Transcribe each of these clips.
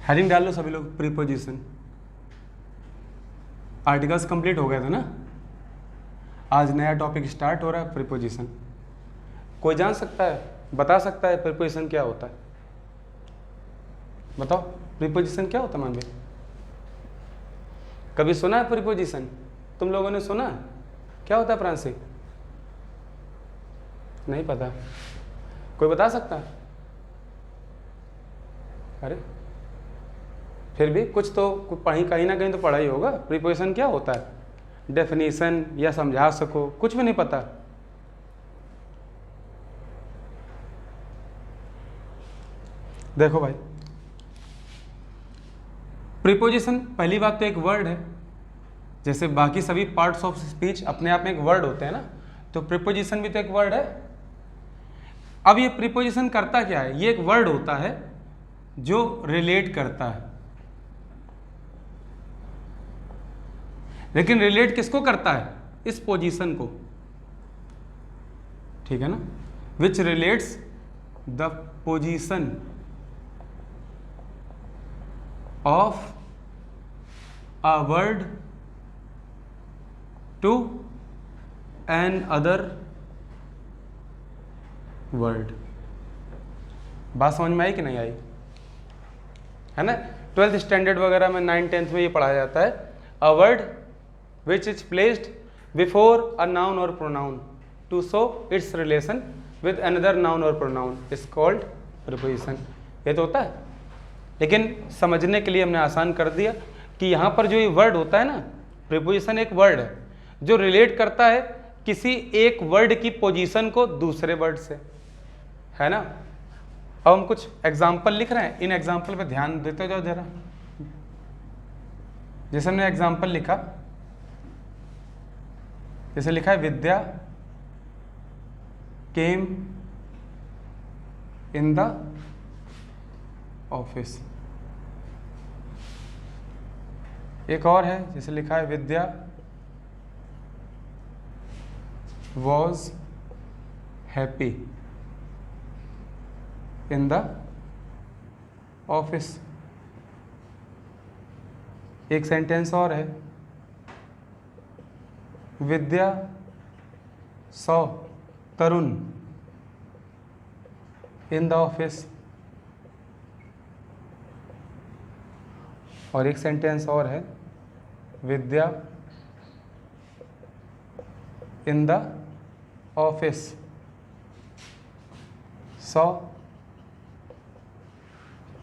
Heading डाल लो सभी लोग, प्रीपोजिशन। आर्टिकल्स कंप्लीट हो गए थे ना, आज नया टॉपिक स्टार्ट हो रहा है, प्रीपोजिशन। कोई जान सकता है, बता सकता है प्रीपोजिशन क्या होता है? बताओ प्रीपोजिशन क्या होता है? मान लो कभी सुना है प्रीपोजिशन? तुम लोगों ने सुना है? क्या होता है प्रांशी? नहीं पता? कोई बता सकता है? अरे फिर भी कुछ तो कहीं ना कहीं तो पढ़ा ही होगा। प्रीपोजिशन क्या होता है? डेफिनेशन या समझा सको, कुछ भी नहीं पता? देखो भाई, प्रीपोजिशन पहली बात तो एक वर्ड है, जैसे बाकी सभी पार्ट्स ऑफ स्पीच अपने आप में एक वर्ड होते हैं ना, तो प्रीपोजिशन भी तो एक वर्ड है। अब ये प्रीपोजिशन करता क्या है? ये एक वर्ड होता है जो रिलेट करता है, लेकिन रिलेट किसको करता है? इस पोजीशन को, ठीक है ना, which relates the position of a word to another word. बात समझ में आई कि नहीं आई? है ना, 12th स्टैंडर्ड वगैरह में 9th 10th में ये पढ़ाया जाता है। A word which is placed before a noun और pronoun to show its relation with another noun और प्रोनाउन इज कॉल्ड प्रीपोजिशन। ये तो होता है, लेकिन समझने के लिए हमने आसान कर दिया कि यहाँ पर जो ये वर्ड होता है ना, प्रीपोजिशन एक वर्ड है जो रिलेट करता है किसी एक वर्ड की पोजीशन को दूसरे वर्ड से, है ना। अब हम कुछ एग्जाम्पल लिख रहे हैं, इन एग्जाम्पल पे ध्यान देते जाओ जरा। जैसे हमने एग्जाम्पल लिखा, जैसे लिखा है विद्या केम इन द ऑफिस। एक और है, जैसे लिखा है Vidya was happy in the office. एक सेंटेंस और है, Vidya saw Tarun in the office. और एक सेंटेंस और है, Vidya in the office saw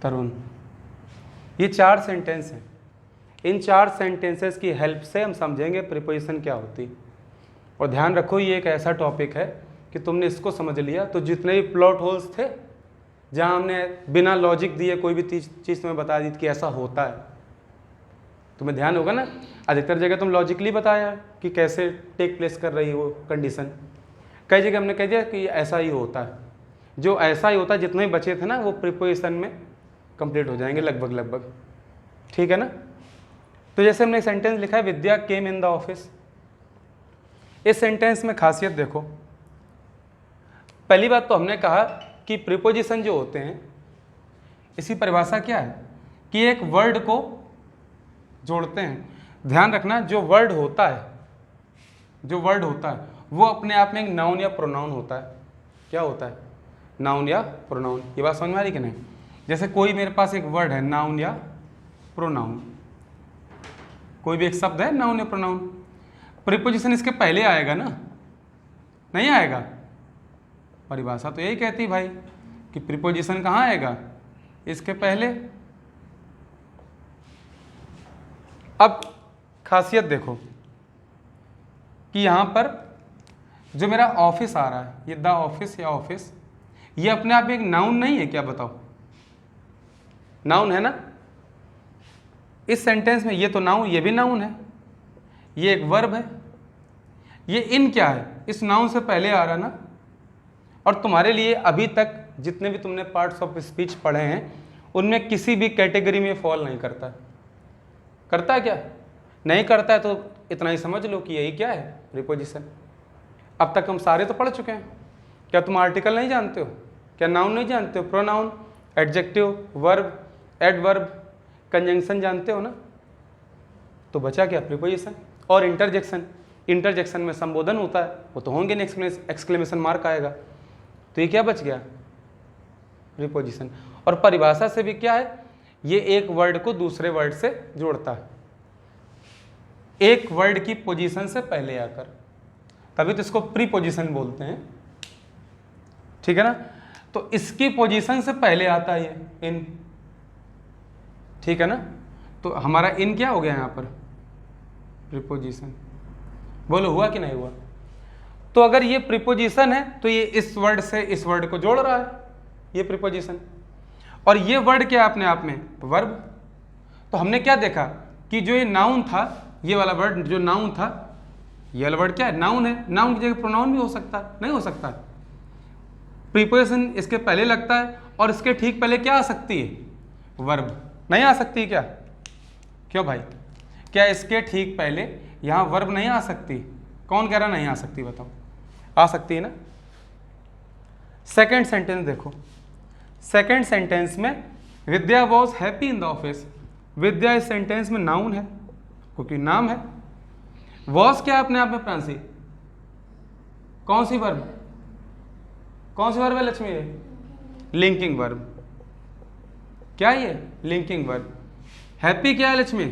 Tarun. ये 4 सेंटेंस हैं। इन 4 सेंटेंसेस की हेल्प से हम समझेंगे प्रीपोजिशन क्या होती। और ध्यान रखो, ये एक ऐसा टॉपिक है कि तुमने इसको समझ लिया तो जितने भी प्लॉट होल्स थे, जहां हमने बिना लॉजिक दिए कोई भी चीज़ तुम्हें बता दी कि ऐसा होता है, तुम्हें ध्यान होगा ना। अधिकतर जगह तुम लॉजिकली बताया कि कैसे टेक प्लेस कर रही है वो कंडीशन, कई जगह हमने कह दिया कि ऐसा ही होता है। जो ऐसा ही होता है, जितने भी बचे थे ना, वो प्रीपोजिशन में कंप्लीट हो जाएंगे लगभग, ठीक है ना। तो जैसे हमने सेंटेंस लिखा है, विद्या केम इन द ऑफिस। इस सेंटेंस में खासियत देखो, पहली बात तो हमने कहा कि प्रीपोजिशन जो होते हैं, इसकी परिभाषा क्या है कि एक वर्ड को जोड़ते हैं। ध्यान रखना, जो वर्ड होता है वो अपने आप में एक नाउन या प्रोनाउन होता है। क्या होता है? नाउन या प्रोनाउन। ये बात समझ में आ रही कि नहीं? जैसे कोई मेरे पास एक वर्ड है, नाउन या प्रोनाउन, कोई भी एक शब्द है, नाउन या प्रोनाउन, प्रीपोजिशन इसके पहले आएगा ना? नहीं आएगा? परिभाषा तो यही कहती भाई कि प्रीपोजिशन कहाँ आएगा? इसके पहले। अब खासियत देखो कि यहाँ पर जो मेरा ऑफिस आ रहा है, ये द ऑफिस या ऑफिस, ये अपने आप में एक नाउन नहीं है क्या? बताओ, नाउन है ना? इस सेंटेंस में ये तो नाउन, ये भी नाउन है, ये एक वर्ब है। ये इन क्या है? इस नाउन से पहले आ रहा ना। और तुम्हारे लिए अभी तक जितने भी तुमने पार्ट्स ऑफ स्पीच पढ़े हैं, उनमें किसी भी कैटेगरी में फॉल नहीं करता। करता है क्या? नहीं करता है तो इतना ही समझ लो कि यही क्या है? प्रीपोजिशन। अब तक हम सारे तो पढ़ चुके हैं। क्या तुम आर्टिकल नहीं जानते हो? क्या नाउन नहीं जानते हो? Pronoun, adjective, verb, adverb, conjunction जानते हो ना, तो बचा क्या? प्रीपोजिशन। और इंटरजेक्शन, इंटरजेक्शन में संबोधन होता है, वो तो होंगे नहीं, एक्सक्लेमेशन मार्क आएगा, तो ये क्या बच गया? प्रीपोजिशन। और परिभाषा से भी क्या है, ये एक वर्ड को दूसरे वर्ड से जोड़ता है, एक वर्ड की पोजीशन से पहले आकर, तभी तो इसको प्रीपोजिशन बोलते हैं, ठीक है ना। तो इसकी पोजीशन से पहले आता है ये इन, ठीक है ना। तो हमारा इन क्या हो गया यहाँ पर? प्रीपोजिशन। बोलो हुआ कि नहीं हुआ? तो अगर ये प्रीपोजिशन है तो ये इस वर्ड से इस वर्ड को जोड़ रहा है, ये प्रीपोजिशन। और ये वर्ड क्या अपने आप में? वर्ब। तो हमने क्या देखा कि जो ये नाउन था, ये वाला वर्ड जो नाउन था, ये वाला वर्ड क्या है? नाउन है। नाउन की जगह प्रोनाउन भी हो सकता है, नहीं हो सकता? प्रीपोजिशन इसके पहले लगता है और इसके ठीक पहले क्या आ सकती है? वर्ब। नहीं आ सकती क्या? क्यों भाई, क्या इसके ठीक पहले यहाँ वर्ब नहीं आ सकती? कौन कह रहा नहीं आ सकती? बताओ, आ सकती है ना। सेकेंड सेंटेंस देखो, सेकेंड सेंटेंस में Vidya was happy in the office. Vidya इस सेंटेंस में नाउन है क्योंकि नाम है। वॉज क्या अपने आप में प्रांसी? कौन सी वर्ब? कौन सी वर्ब है लक्ष्मी? ये लिंकिंग वर्ब। क्या ये? Linking verb. हैप्पी क्या है लक्ष्मी?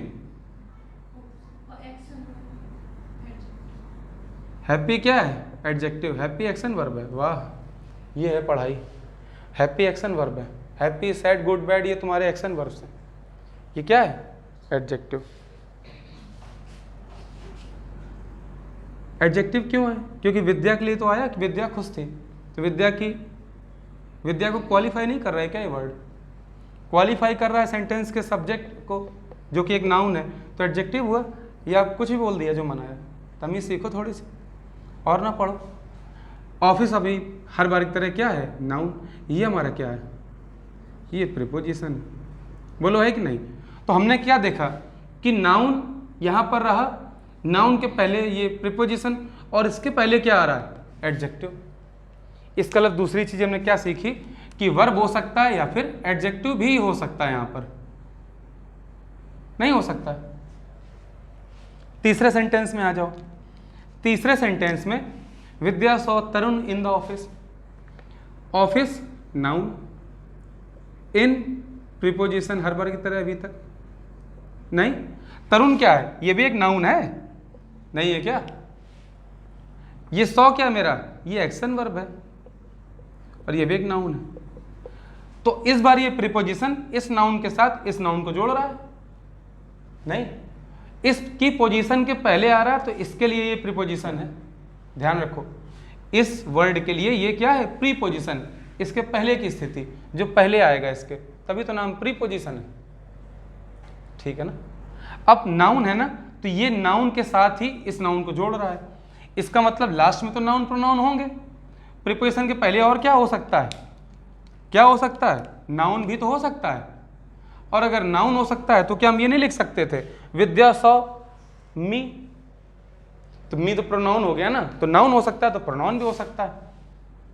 हैप्पी क्या है? एडजेक्टिव। हैप्पी एक्शन वर्ब है। वाह, ये है पढ़ाई। हैप्पी एक्शन वर्ब है। हैप्पी, सैड, गुड, बैड, ये तुम्हारे एक्शन वर्ब्स हैं। ये क्या है? एडजेक्टिव। एडजेक्टिव क्यों है? क्योंकि विद्या के लिए तो आया कि विद्या खुश थी, तो विद्या को क्वालिफाई नहीं कर रहा है क्या ये वर्ड? क्वालिफाई कर रहा है सेंटेंस के सब्जेक्ट को, जो कि एक नाउन है, तो एडजेक्टिव हुआ। या आप कुछ भी बोल दिया जो मना है। तमीज़ सीखो थोड़ी सी और ना पढ़ो। ऑफिस अभी हर बार की तरह क्या है? नाउन। ये हमारा क्या है? ये प्रीपोजिशन। बोलो है कि नहीं? तो हमने क्या देखा कि नाउन यहाँ पर रहा, नाउन के पहले ये प्रीपोजिशन और इसके पहले क्या आ रहा है? एडजेक्टिव। इसका मतलब दूसरी चीज हमने क्या सीखी कि वर्ब हो सकता है या फिर एडजेक्टिव भी हो सकता है। यहां पर नहीं हो सकता। तीसरे सेंटेंस में आ जाओ। तीसरे सेंटेंस में Vidya saw Tarun in the office. Office noun, in preposition हर बार की तरह अभी तक नहीं। तरुण क्या है? ये भी एक नाउन है, नहीं है क्या? ये सॉ क्या मेरा? ये एक्शन वर्ब है और ये भी एक नाउन है। तो इस बार ये प्रीपोजिशन इस नाउन के साथ इस नाउन को जोड़ रहा है, नहीं, इसकी पोजीशन के पहले आ रहा है, तो इसके लिए ये प्रीपोजिशन है। ध्यान रखो, इस वर्ड के लिए ये क्या है? प्रीपोजिशन। इसके पहले की स्थिति, जो पहले आएगा इसके, तभी तो नाम प्रीपोजिशन है, ठीक है ना। अब नाउन है ना, तो ये नाउन के साथ ही इस नाउन को जोड़ रहा है। इसका मतलब लास्ट में तो नाउन प्रोनाउन होंगे। प्रीपोजिशन के पहले और क्या हो सकता है? क्या हो सकता है? नाउन भी तो हो सकता है। और अगर नाउन हो सकता है तो क्या हम ये नहीं लिख सकते थे विद्या सॉ मी? तो मी तो प्रोनाउन हो गया ना, तो नाउन हो सकता है तो प्रोनाउन भी हो सकता है।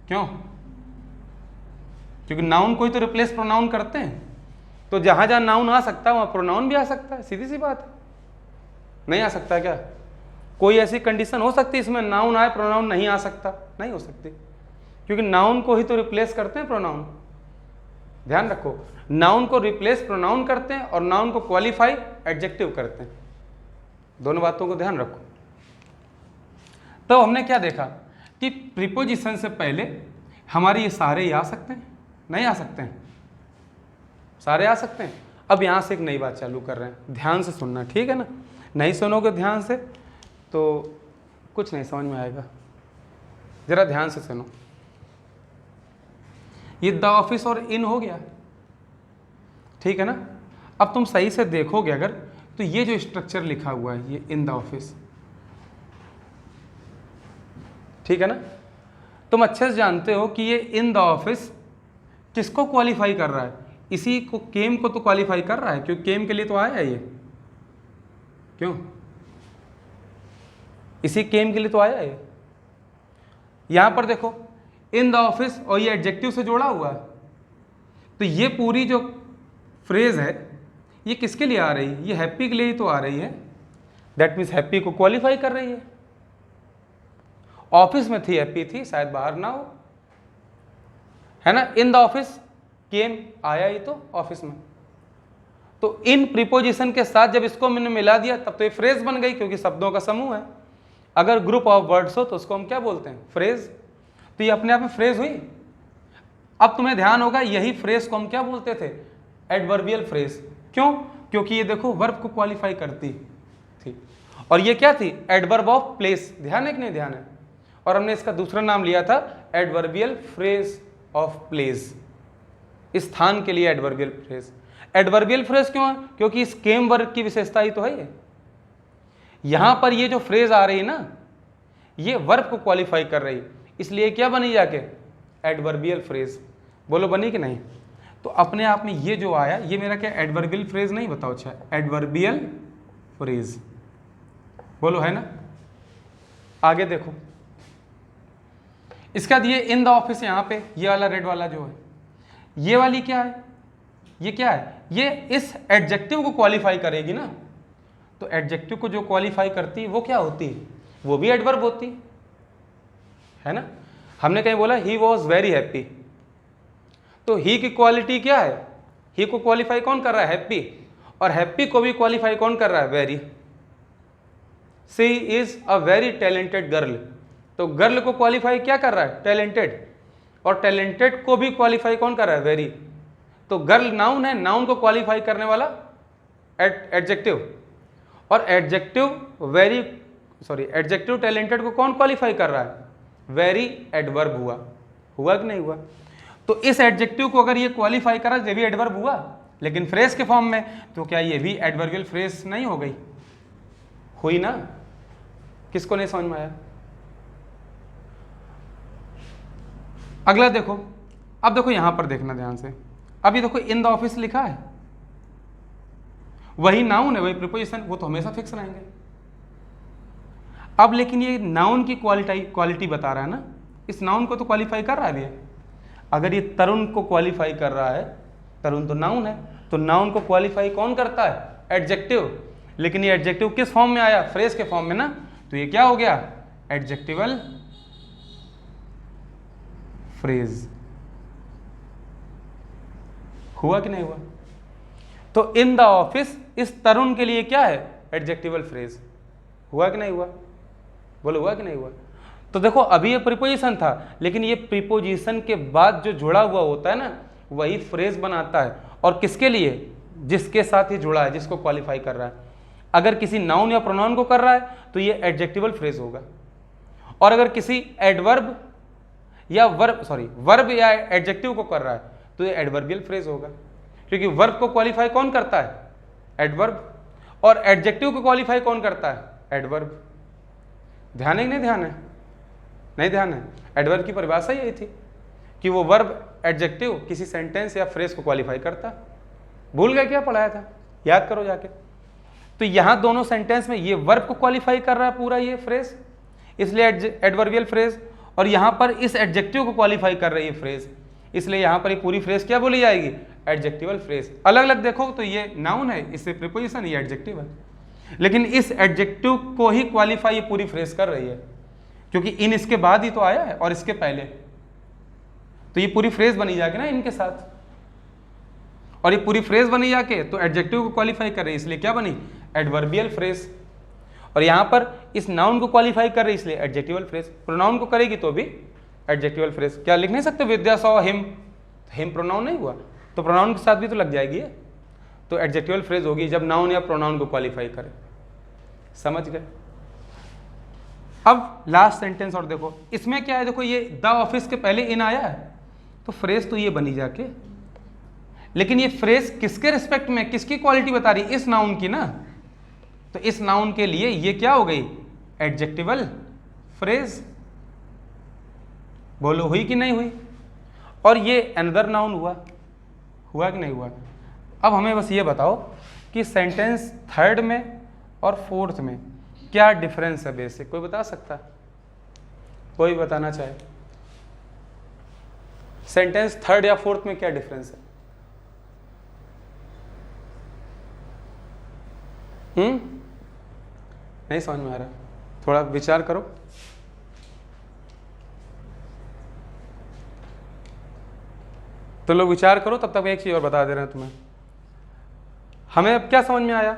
क्यों? क्योंकि नाउन को ही तो रिप्लेस प्रोनाउन करते हैं, तो जहां जहां नाउन आ सकता है वहां प्रोनाउन भी आ सकता है। सीधी सी बात है। नहीं आ सकता क्या? कोई ऐसी कंडीशन हो सकती है इसमें नाउन आए प्रोनाउन नहीं आ सकता? नहीं हो सकती, क्योंकि नाउन को ही तो रिप्लेस करते हैं प्रोनाउन। ध्यान रखो, नाउन को रिप्लेस प्रोनाउन करते हैं और नाउन को क्वालिफाई एडजेक्टिव करते हैं। दोनों बातों को ध्यान रखो। तो हमने क्या देखा कि प्रीपोजिशन से पहले हमारे ये सारे ही आ सकते हैं, नहीं आ सकते हैं? सारे आ सकते हैं। अब यहां से एक नई बात चालू कर रहे हैं, ध्यान से सुनना, ठीक है ना। नहीं सुनोगे ध्यान से तो कुछ नहीं समझ में आएगा। जरा ध्यान से सुनो। ये द ऑफिस और इन हो गया, ठीक है ना। अब तुम सही से देखोगे अगर, तो ये जो स्ट्रक्चर लिखा हुआ है ये इन द ऑफिस, ठीक है ना। तुम अच्छे से जानते हो कि ये इन द ऑफिस किसको क्वालिफाई कर रहा है? इसी को, केम को तो क्वालिफाई कर रहा है, क्योंकि केम के लिए तो आया है ये। क्यों? इसी केम के लिए तो आया है। यहां पर देखो इन द ऑफिस और ये एडजेक्टिव से जोड़ा हुआ है, तो ये पूरी जो फ्रेज है ये किसके लिए आ रही है? ये हैप्पी के लिए ही तो आ रही है। दैट मीन्स हैप्पी को क्वालिफाई कर रही है। ऑफिस में थी, हैप्पी थी, शायद बाहर ना हो, है ना। इन द ऑफिस केम, आया ही तो ऑफिस में। तो इन प्रीपोजिशन के साथ जब इसको मैंने मिला दिया तब तो ये फ्रेज बन गई, क्योंकि शब्दों का समूह है। अगर ग्रुप ऑफ वर्ड्स हो तो उसको हम क्या बोलते हैं? फ्रेज। तो ये अपने आप में फ्रेज हुई। अब तुम्हें ध्यान होगा, यही फ्रेज को हम क्या बोलते थे? Adverbial phrase. क्यों? क्योंकि ये देखो वर्ब को क्वालिफाई करती थी, और ये क्या थी? Adverb of place. ध्यान है कि नहीं ध्यान है? और हमने इसका दूसरा नाम लिया था एडवर्बियल फ्रेज ऑफ प्लेस, स्थान के लिए एडवर्बियल फ्रेज। एडवर्बियल फ्रेज क्यों है? क्योंकि इस केम वर्ग की विशेषता ही तो है ये। यहां पर ये जो फ्रेज आ रही है ना, ये वर्ब को क्वालिफाई कर रही, इसलिए क्या बनी जाके? Adverbial phrase. बोलो बनी कि नहीं? तो अपने आप में ये जो आया, ये मेरा क्या एडवर्बियल फ्रेज नहीं? बताओ। अच्छा, एडवर्बियल फ्रेज। बोलो, है ना? आगे देखो, इसके बाद ये इन द ऑफिस, यहां पे ये वाला रेड वाला जो है, ये वाली क्या है? ये क्या है? ये इस एडजेक्टिव को क्वालिफाई करेगी ना। तो एडजेक्टिव को जो क्वालिफाई करती है वो क्या होती है? वो भी एडवर्ब होती है ना। हमने कहीं बोला ही वॉज वेरी हैप्पी, तो ही की क्वालिटी क्या है? ही को क्वालिफाई कौन कर रहा है? हैप्पी। और हैप्पी को भी क्वालिफाई कौन कर रहा है? Very. She is a very talented girl, तो गर्ल को क्वालिफाई क्या कर रहा है? टैलेंटेड। और टैलेंटेड को भी क्वालिफाई कौन कर रहा है? वेरी। तो गर्ल नाउन है, नाउन को क्वालिफाई करने वाला एडजेक्टिव, और एडजेक्टिव टैलेंटेड को कौन क्वालिफाई कर रहा है? वेरी एडवर्ब हुआ। हुआ कि नहीं हुआ? तो इस एडजेक्टिव को अगर ये क्वालिफाई करा, ये भी एडवर्ब हुआ, लेकिन फ्रेज के फॉर्म में, तो क्या ये भी एडवर्बियल फ्रेज नहीं हो गई? हुई ना। किसको नहीं समझ में आया? अगला देखो, अब देखो यहां पर देखना ध्यान से। अभी देखो इन द ऑफिस लिखा है, वही नाउन है, वही प्रीपोजिशन, वो तो हमेशा फिक्स रहेंगे। अब लेकिन ये नाउन की क्वालिटी बता रहा है ना, इस नाउन को तो क्वालिफाई कर रहा है ये। अगर ये तरुण को क्वालिफाई कर रहा है, तरुण तो नाउन है, तो नाउन को क्वालिफाई कौन करता है? एडजेक्टिव। लेकिन ये एडजेक्टिव किस फॉर्म में आया? फ्रेज के फॉर्म में ना, तो ये क्या हो गया? Adjectival phrase. हुआ कि नहीं हुआ? तो इन द ऑफिस इस तरुण के लिए क्या है? Adjectival phrase. हुआ कि नहीं हुआ? बोलो, हुआ कि नहीं हुआ? तो देखो अभी ये प्रीपोजिशन था, लेकिन ये प्रीपोजिशन के बाद जो जुड़ा हुआ होता है ना, वही फ्रेज बनाता है। और किसके लिए? जिसके साथ ही जुड़ा है, जिसको क्वालिफाई कर रहा है। अगर किसी नाउन या प्रोनाउन को कर रहा है तो ये एडजेक्टिवल फ्रेज होगा, और अगर किसी एडवर्ब या वर्ब या एडजेक्टिव को कर रहा है तो ये एडवर्बियल फ्रेज होगा, क्योंकि वर्ब को क्वालिफाई कौन करता है? एडवर्ब। और एडजेक्टिव को क्वालिफाई कौन करता है? एडवर्ब। ध्यान है कि नहीं ध्यान है? नहीं ध्यान है? एडवर्ब की परिभाषा यही थी कि वो वर्ब एडजेक्टिव किसी सेंटेंस या फ्रेज को क्वालिफाई करता। भूल गए क्या पढ़ाया था? याद करो जाके। तो यहां दोनों सेंटेंस में ये वर्ब को क्वालिफाई कर रहा है पूरा ये फ्रेज, इसलिए एडवर्बियल फ्रेज, और यहां पर इस एडजेक्टिव को क्वालिफाई कर रही है फ्रेज, इसलिए यहां पर ये पूरी फ्रेज क्या बोली जाएगी? Adjectival phrase. अलग अलग देखो तो ये नाउन है, इससे प्रीपोजिशन, ये एडजेक्टिव है, लेकिन इस एडजेक्टिव को ही क्वालिफाई ये पूरी फ्रेज कर रही है, क्योंकि इन इसके बाद ही तो आया है और इसके पहले, तो ये पूरी फ्रेज बनी जाके ना इनके साथ, और ये पूरी फ्रेज बनी जाके तो एडजेक्टिव को क्वालिफाई कर रही है, इसलिए क्या बनी? Adverbial phrase. और यहां पर इस नाउन को क्वालिफाई कर रही है, इसलिए एडजेक्टिवल फ्रेज। प्रोनाउन को करेगी तो भी एडजेक्टिवल फ्रेज। क्या लिख नहीं सकते विद्या सॉ हिम? हिम प्रोनाउन नहीं हुआ, तो प्रोनाउन के साथ भी तो लग जाएगी ये, तो एडजेक्टिवल फ्रेज होगी जब नाउन या प्रोनाउन को क्वालिफाई करे। समझ गए? अब लास्ट सेंटेंस और देखो, इसमें क्या है? देखो ये द ऑफिस के पहले इन आया है, तो फ्रेज तो ये बनी जाके, लेकिन ये फ्रेज किसके रिस्पेक्ट में, किसकी क्वालिटी बता रही? इस नाउन की ना, तो इस नाउन के लिए ये क्या हो गई? Adjectival phrase. बोलो, हुई कि नहीं हुई? और ये अनदर नाउन हुआ। हुआ कि नहीं हुआ? अब हमें बस ये बताओ कि सेंटेंस थर्ड में और फोर्थ में क्या डिफरेंस है बेसिक? कोई बता सकता? कोई बताना चाहे? सेंटेंस थर्ड या फोर्थ में क्या डिफरेंस है? नहीं समझ में आ रहा, थोड़ा विचार करो। तो लोग विचार करो, तब तक एक चीज़ और बता दे रहे हैं तुम्हें। हमें अब क्या समझ में आया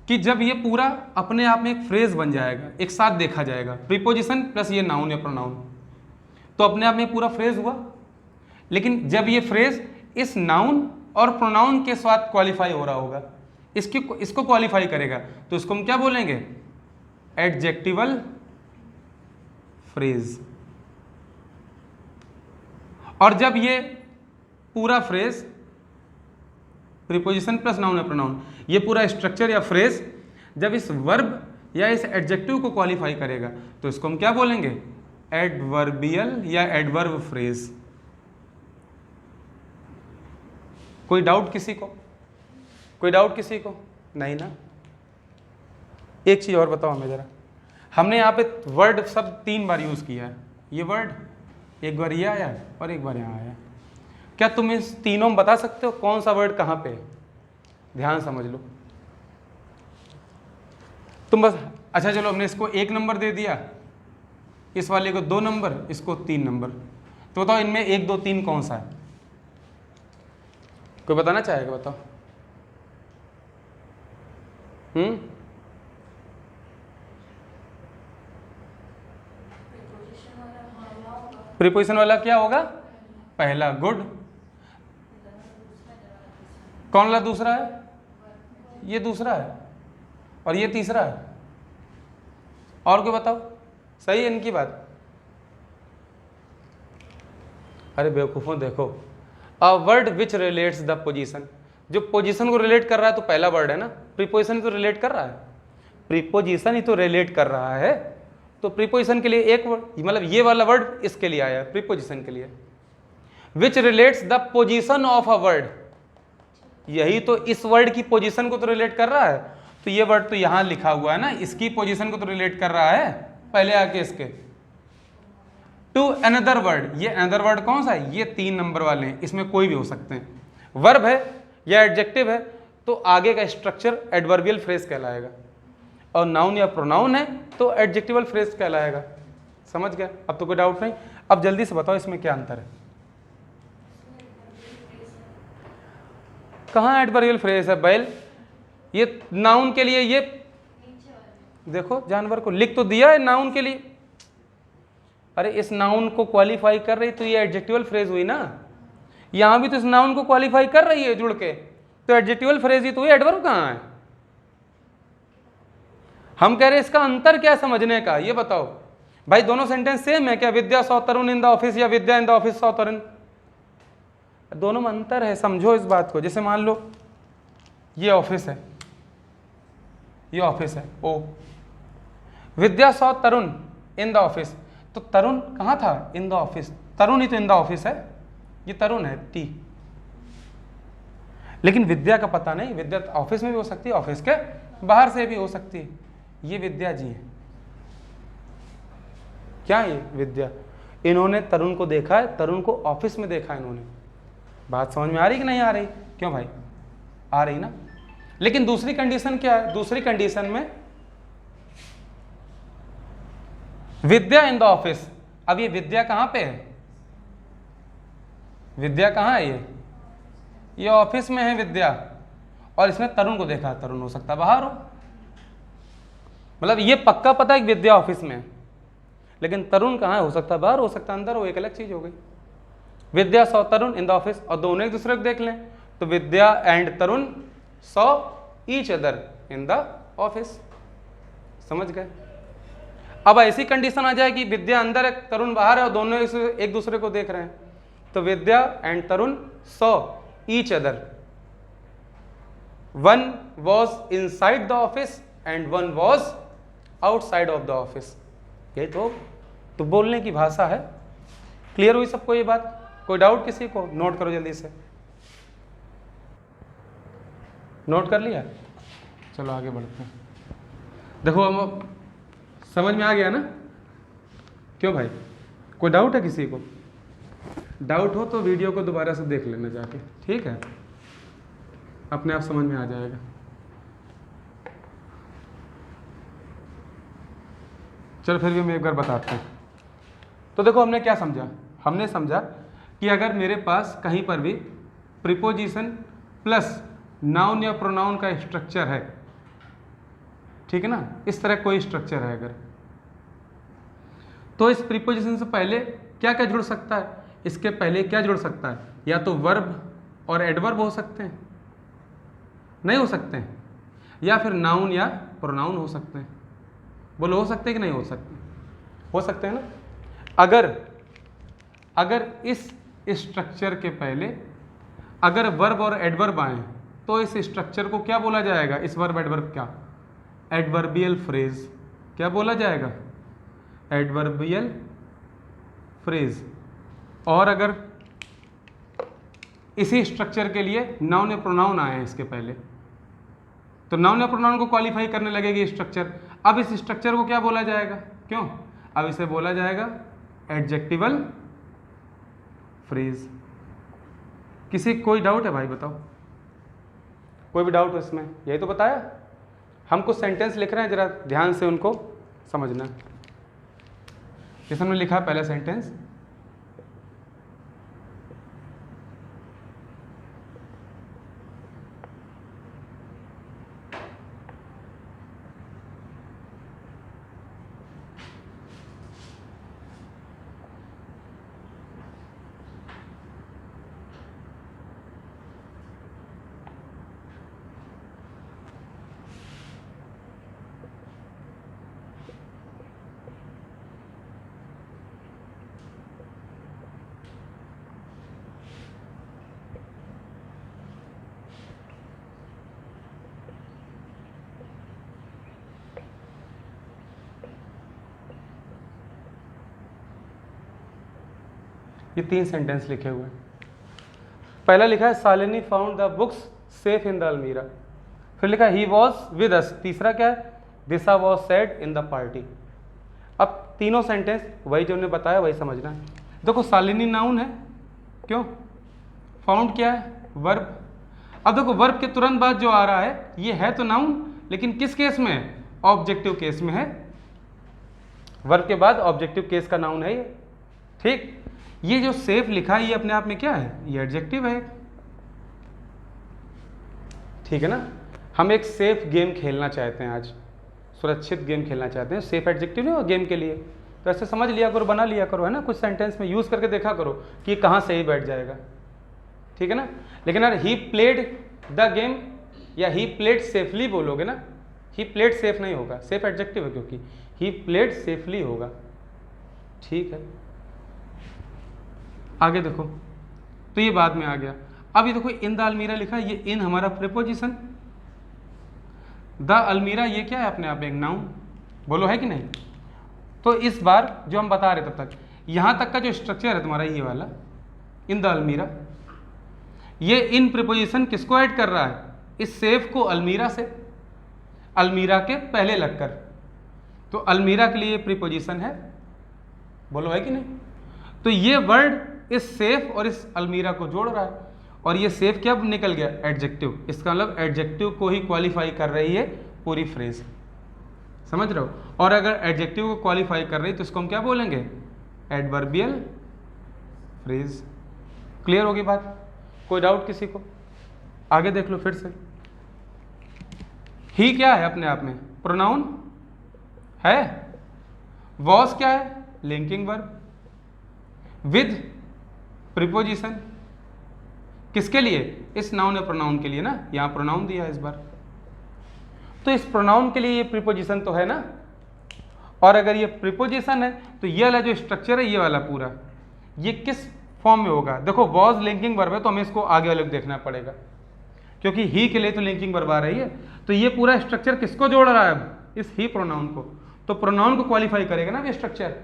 कि जब ये पूरा अपने आप में एक फ्रेज बन जाएगा, एक साथ देखा जाएगा, प्रीपोजिशन प्लस ये नाउन या प्रोनाउन, तो अपने आप में पूरा फ्रेज हुआ। लेकिन जब ये फ्रेज इस नाउन और प्रोनाउन के साथ क्वालिफाई हो रहा होगा, इसको क्वालिफाई करेगा, तो इसको हम क्या बोलेंगे? Adjectival phrase. और जब ये पूरा फ्रेज प्रीपोजिशन प्लस नाउन या प्रोनाउन, ये पूरा स्ट्रक्चर या फ्रेज जब इस वर्ब या इस एडजेक्टिव को क्वालिफाई करेगा, तो इसको हम क्या बोलेंगे? एडवर्बियल या एडवर्ब फ्रेज। कोई डाउट किसी को? कोई डाउट किसी को? नहीं ना। एक चीज और बताओ हमें जरा, हमने यहाँ पे वर्ड सब 3 बार यूज किया है। ये वर्ड एक बार ये आया और एक बार यहाँ आया। क्या तुम इस तीनों में बता सकते हो कौन सा वर्ड कहाँ पे है? ध्यान समझ लो तुम बस। अच्छा चलो, हमने इसको 1 नंबर दे दिया, इस वाले को 2 नंबर, इसको 3 नंबर। तो बताओ इनमें 1 2 3 कौन सा है? कोई बताना चाहेगा? बताओ। प्रीपोजिशन वाला क्या होगा? पहला। गुड। कौन वाला दूसरा है? ये दूसरा है और ये तीसरा है। और कोई बताओ? सही है इनकी बात? अरे बेवकूफों, देखो, अ word which relates the position, जो पोजीशन को रिलेट कर रहा है तो पहला वर्ड है ना। प्रीपोजिशन तो रिलेट कर रहा है, प्रीपोजिशन ही तो रिलेट कर रहा है, तो प्रीपोजिशन के लिए एक वर्ड, मतलब ये वाला वर्ड इसके लिए आया है, प्रीपोजिशन के लिए। विच relates the position of a word, यही तो इस वर्ड की पोजीशन को तो रिलेट कर रहा है, तो ये वर्ड तो यहां लिखा हुआ है ना, इसकी पोजीशन को तो रिलेट कर रहा है पहले आके इसके। टू अनदर वर्ड, ये अनदर वर्ड कौन सा है? ये 3 नंबर वाले हैं, इसमें कोई भी हो सकते हैं। वर्ब है या एडजेक्टिव है तो आगे का स्ट्रक्चर एडवर्बियल फ्रेज कहलाएगा, और नाउन या प्रोनाउन है तो एडजेक्टिवल फ्रेज कहलाएगा। समझ गया? अब तो कोई डाउट नहीं। अब जल्दी से बताओ इसमें क्या अंतर है? कहाँ एडवर्बियल फ्रेज है बैल? ये नाउन के लिए, ये देखो जानवर को लिख तो दिया है नाउन के लिए, अरे इस नाउन को क्वालिफाई कर रही तो ये एडजेक्टिवल फ्रेज हुई ना। यहां भी तो इस नाउन को क्वालिफाई कर रही है जुड़ के, तो एडजेक्टिवल फ्रेज ही तो हुई, एडवर्ब कहाँ है? हम कह रहे हैं इसका अंतर क्या है समझने का, ये बताओ भाई। दोनों सेंटेंस सेम है क्या? Vidya saw Tarun in the office या Vidya in the office saw Tarun? दोनों में अंतर है, समझो इस बात को। जैसे मान लो ये ऑफिस है, ये ऑफिस है ओ, Vidya saw Tarun in the office, तो तरुण कहाँ था? इन द ऑफिस। तरुण ही तो इन द ऑफिस है, ये तरुण है टी। लेकिन विद्या का पता नहीं, विद्या ऑफिस में भी हो सकती है, ऑफिस के बाहर से भी हो सकती है। ये विद्या जी है, क्या ये विद्या? इन्होंने तरुण को देखा है, तरुण को ऑफिस में देखा है इन्होंने। बात समझ में आ रही कि नहीं आ रही? क्यों भाई? आ रही ना। लेकिन दूसरी कंडीशन क्या है? दूसरी कंडीशन में विद्या इन द ऑफिस, अब ये विद्या कहां पे है? विद्या कहां है? ये ऑफिस में है विद्या, और इसने तरुण को देखा, तरुण हो सकता है बाहर हो, मतलब ये पक्का पता है कि विद्या ऑफिस में है, लेकिन तरुण कहाँ है? हो सकता है बाहर, हो सकता है अंदर हो, एक अलग चीज हो गई। Vidya saw Tarun in the office, और दोनों एक दूसरे को देख लें तो Vidya and Tarun saw each other in the office. समझ गए? अब ऐसी कंडीशन आ जाए कि विद्या अंदर है, तरुण बाहर है, और दोनों एक दूसरे को देख रहे हैं, तो Vidya and Tarun saw each other, one was inside the office and one was outside of the office. ये तो बोलने की भाषा है। क्लियर हुई सबको ये बात? कोई डाउट किसी को? नोट करो जल्दी से। नोट कर लिया? चलो आगे बढ़ते हैं। देखो हम समझ में आ गया ना? क्यों भाई, कोई डाउट है किसी को? डाउट हो तो वीडियो को दोबारा से देख लेना जाके, ठीक है? अपने आप समझ में आ जाएगा। चलो फिर भी हम एक बार बताते हैं। तो देखो हमने क्या समझा, हमने समझा कि अगर मेरे पास कहीं पर भी प्रीपोजिशन प्लस नाउन या प्रोनाउन का स्ट्रक्चर है, ठीक है ना, इस तरह कोई स्ट्रक्चर है अगर, तो इस प्रीपोजिशन से पहले क्या क्या जुड़ सकता है, इसके पहले क्या जुड़ सकता है, या तो वर्ब और एडवर्ब हो सकते हैं, नहीं हो सकते हैं, या फिर नाउन या प्रोनाउन हो सकते हैं। बोलो हो सकते हैं कि नहीं हो सकते? हो सकते हैं ना। अगर इस स्ट्रक्चर के पहले अगर वर्ब और एडवर्ब आए तो इस स्ट्रक्चर को क्या बोला जाएगा, इस वर्ब एडवर्ब क्या, एडवर्बियल फ्रेज। क्या बोला जाएगा? Adverbial phrase. और अगर इसी स्ट्रक्चर के लिए नाउन या प्रोनाउन आए हैं इसके पहले, तो नाउन या प्रोनाउन को क्वालिफाई करने लगेगी स्ट्रक्चर। अब इस स्ट्रक्चर को क्या बोला जाएगा? क्यों? अब इसे बोला जाएगा एडजेक्टिवल फ्रेज। किसी कोई डाउट है भाई? बताओ, कोई भी डाउट हो इसमें? यही तो बताया। हम कुछ सेंटेंस लिख रहे हैं, जरा ध्यान से उनको समझना। जैसे हमने लिखा पहला सेंटेंस, ये 3 सेंटेंस लिखे हुए हैं। पहला लिखा है Shalini found the books safe in the अलमीरा। फिर लिखा ही वॉज विद अस। तीसरा क्या है? Disha was sad in the party. अब तीनों सेंटेंस वही जो हमने बताया वही समझना है। देखो शालिनी नाउन है, क्यों? फाउंड क्या है? वर्ब। अब देखो वर्ब के तुरंत बाद जो आ रहा है ये है तो नाउन, लेकिन किस केस में है? ऑब्जेक्टिव केस में है। वर्ब के बाद ऑब्जेक्टिव केस का नाउन है ये, ठीक। ये जो सेफ लिखा है ये अपने आप में क्या है? ये एडजेक्टिव है, ठीक है ना। हम एक सेफ गेम खेलना चाहते हैं आज, सुरक्षित गेम खेलना चाहते हैं। सेफ एडजेक्टिव नहीं हो गेम के लिए, तो ऐसे समझ लिया करो, बना लिया करो, है ना। कुछ सेंटेंस में यूज़ करके देखा करो कि ये कहाँ सही बैठ जाएगा, ठीक है ना। लेकिन यार ही प्लेड द गेम या ही प्लेड सेफली बोलोगे ना, ही प्लेड सेफ नहीं होगा, सेफ एडजेक्टिव है क्योंकि ही प्लेड सेफली होगा, ठीक है। आगे देखो, तो ये बाद में आ गया। अब ये देखो इन द अलमीरा लिखा है, ये इन हमारा प्रीपोजिशन, द अलमीरा ये क्या है? अपने आप एक नाउन। बोलो है कि नहीं? तो इस बार जो हम बता रहे तब तक, यहाँ तक का जो स्ट्रक्चर है तुम्हारा ये वाला इन द अलमीरा, ये इन प्रीपोजिशन किसको ऐड कर रहा है? इस सेफ को अलमीरा से, अलमीरा के पहले लगकर। तो अलमीरा के लिए प्रीपोजिशन है, बोलो है कि नहीं? तो ये वर्ड इस सेफ और इस अलमीरा को जोड़ रहा है, और ये सेफ क्या निकल गया? एडजेक्टिव। इसका मतलब एडजेक्टिव को ही क्वालिफाई कर रही है पूरी फ्रेज, समझ रहे हो। और अगर एडजेक्टिव को क्वालिफाई कर रही है तो इसको हम क्या बोलेंगे? Adverbial phrase. क्लियर होगी बात? कोई डाउट किसी को? आगे देख लो फिर से। ही क्या है? अपने आप में प्रोनाउन है। वॉज क्या है? Linking verb. विद प्रीपोजिशन किसके लिए? इस नाउन या प्रोनाउन के लिए ना, यहां प्रोनाउन दिया है इस बार, तो इस प्रोनाउन के लिए ये प्रीपोजिशन तो है ना। और अगर ये प्रीपोजिशन है तो ये वाला जो स्ट्रक्चर है ये वाला पूरा, ये किस फॉर्म में होगा? देखो वॉज लिंकिंग वर्ब है तो हमें इसको आगे वाले को देखना पड़ेगा, क्योंकि ही के लिए तो लिंकिंग वर्ब आ रही है। तो ये पूरा स्ट्रक्चर किसको जोड़ रहा है? अब इस ही प्रोनाउन को। तो प्रोनाउन को क्वालिफाई करेगा ना ये स्ट्रक्चर,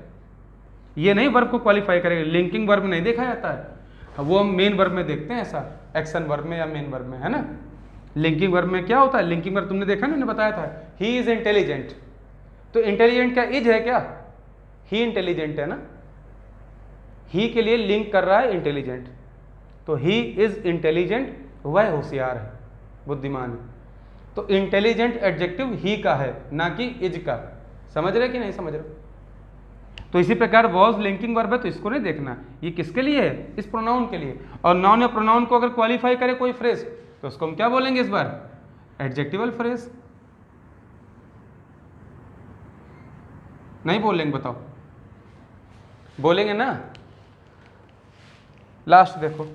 ये नहीं वर्ब को क्वालिफाई करेगा। लिंकिंग वर्ब में नहीं देखा जाता है, वो हम मेन वर्ब में देखते हैं, ऐसा एक्शन वर्ब में या मेन वर्ब में, है ना। लिंकिंग वर्ब में क्या होता है? लिंकिंग वर्ब तुमने देखा ना, मैंने बताया था, ही इज इंटेलिजेंट। तो इंटेलिजेंट क्या इज है क्या? ही इंटेलिजेंट है ना, ही के लिए लिंक कर रहा है इंटेलिजेंट। तो ही इज इंटेलिजेंट, वह होशियार है, बुद्धिमान है। तो इंटेलिजेंट एडजेक्टिव ही का है, ना कि इज का। समझ रहे कि नहीं समझ रहे? तो इसी प्रकार वॉज लिंकिंग वर्ब है तो इसको नहीं देखना, ये किसके लिए है, इस प्रोनाउन के लिए। और नाउन या प्रोनाउन को अगर क्वालिफाई करे कोई फ्रेज तो उसको हम क्या बोलेंगे इस बार, एडजेक्टिवल फ्रेज। नहीं बोलेंगे, बताओ बोलेंगे ना। लास्ट देखो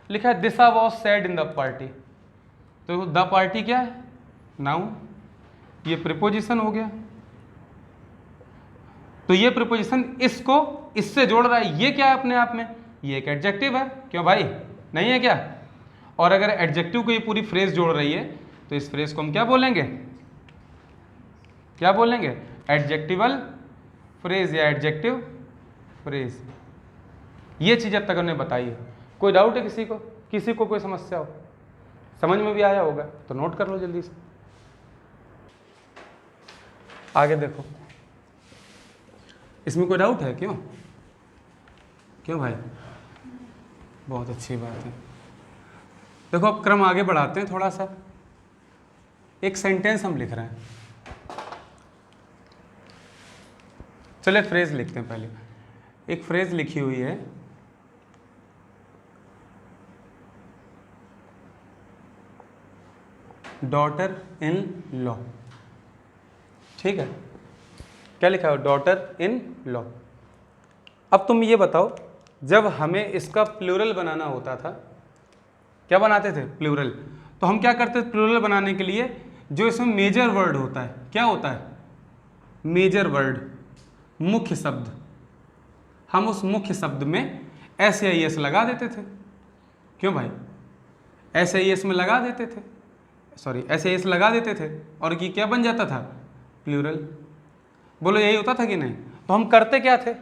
लिखा है Disha was sad in the party, तो द पार्टी क्या है, नाउन, ये प्रीपोजिशन हो गया। तो ये प्रीपोजिशन इसको इससे जोड़ रहा है, ये क्या है अपने आप में, ये एक एडजेक्टिव है, क्यों भाई नहीं है क्या। और अगर एडजेक्टिव को ये पूरी फ्रेज जोड़ रही है तो इस फ्रेज को हम क्या बोलेंगे, क्या बोलेंगे, एडजेक्टिवल फ्रेज या एडजेक्टिव फ्रेज। ये चीज अब तक हमने बताई है। कोई डाउट है किसी को, किसी को कोई समस्या हो, समझ में भी आया होगा तो नोट कर लो जल्दी से। आगे देखो, इसमें कोई डाउट है, क्यों क्यों भाई, बहुत अच्छी बात है। देखो अब क्रम आगे बढ़ाते हैं थोड़ा सा। एक सेंटेंस हम लिख रहे हैं, चलिए फ्रेज लिखते हैं पहले। एक फ्रेज लिखी हुई है, डॉटर इन लॉ, ठीक है, क्या लिखा है, डॉटर इन लॉ। अब तुम ये बताओ, जब हमें इसका प्लूरल बनाना होता था, क्या बनाते थे, प्लूरल, तो हम क्या करते थे प्लूरल बनाने के लिए, जो इसमें मेजर वर्ड होता है, क्या होता है, मेजर वर्ड, मुख्य शब्द, हम उस मुख्य शब्द में एस या एस लगा देते थे। क्यों भाई, एस या एस में लगा देते थे, सॉरी एस या एस लगा देते थे, और ये क्या बन जाता था, प्लूरल। बोलो यही होता था कि नहीं। तो हम करते क्या थे,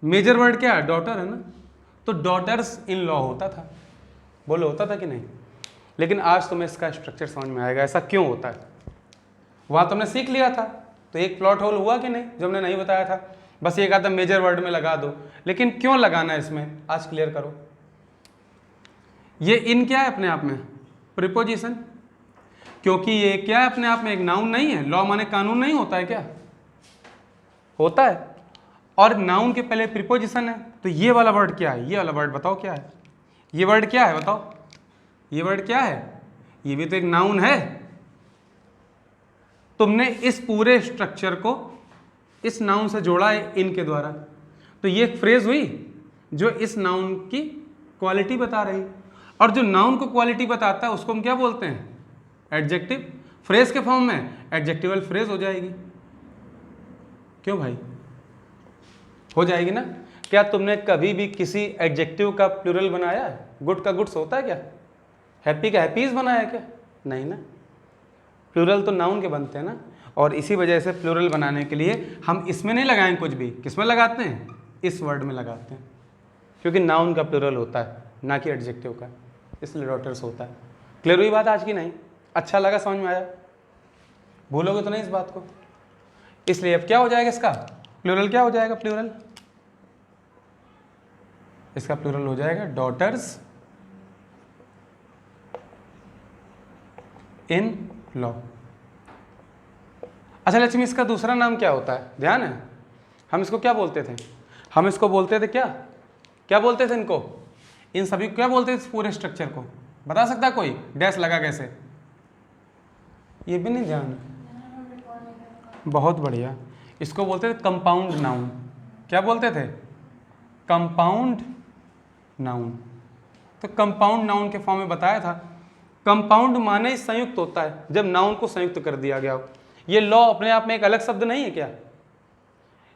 मेजर वर्ड क्या है, डॉटर है ना, तो डॉटर्स इन लॉ होता था। बोलो होता था कि नहीं। लेकिन आज तुम्हें इसका स्ट्रक्चर समझ में आएगा ऐसा क्यों होता है। वहाँ तुमने सीख लिया था, तो एक प्लॉट होल हुआ कि नहीं जो हमने नहीं बताया था, बस ये कहा था मेजर वर्ड में लगा दो, लेकिन क्यों लगाना है इसमें, आज क्लियर करो। ये इन क्या है अपने आप में, प्रीपोजिशन, क्योंकि ये क्या है अपने आप में, एक नाउन नहीं है। लॉ माने कानून नहीं होता है क्या, होता है, और नाउन के पहले प्रीपोजिशन है। तो ये वाला वर्ड क्या है, ये वाला वर्ड बताओ क्या है, ये वर्ड क्या है बताओ, ये वर्ड क्या है, ये भी तो एक नाउन है। तुमने इस पूरे स्ट्रक्चर को इस नाउन से जोड़ा है इन के द्वारा, तो ये एक फ्रेज हुई जो इस नाउन की क्वालिटी बता रही, और जो नाउन को क्वालिटी बताता है उसको हम क्या बोलते हैं, एडजेक्टिव। फ्रेज के फॉर्म में एडजेक्टिवल फ्रेज हो जाएगी। क्यों भाई, हो जाएगी ना। क्या तुमने कभी भी किसी एडजेक्टिव का प्लूरल बनाया है, गुड का गुड्स होता है क्या, हैप्पी का हैप्पीज बनाया है क्या, नहीं ना। प्लूरल तो नाउन के बनते हैं ना, और इसी वजह से प्लूरल बनाने के लिए हम इसमें नहीं लगाएंगे कुछ भी, किसमें लगाते हैं, इस वर्ड में लगाते हैं, क्योंकि नाउन का प्लूरल होता है ना कि एडजेक्टिव का, इसलिए डॉटर्स होता है। क्लियर हुई बात आज की नहीं, अच्छा लगा, समझ में आया, भूलोगे तो नहीं इस बात को। इसलिए अब क्या हो जाएगा इसका प्लूरल, क्या हो जाएगा प्लूरल, इसका प्लूरल हो जाएगा डॉटर्स इन लॉ। अच्छा लक्ष्मी, इसका दूसरा नाम क्या होता है, ध्यान है, हम इसको क्या बोलते थे, हम इसको बोलते थे क्या, क्या बोलते थे इनको, इन सभी को क्या बोलते थे, पूरे स्ट्रक्चर को बता सकता कोई, डैश लगा कैसे, ये भी नहीं ध्यान, बहुत बढ़िया, इसको बोलते थे कंपाउंड नाउन। क्या बोलते थे, कंपाउंड नाउन। तो कंपाउंड नाउन के फॉर्म में बताया था, कंपाउंड माने संयुक्त होता है, जब नाउन को संयुक्त कर दिया गया हो। ये लॉ अपने आप में एक अलग शब्द नहीं है क्या,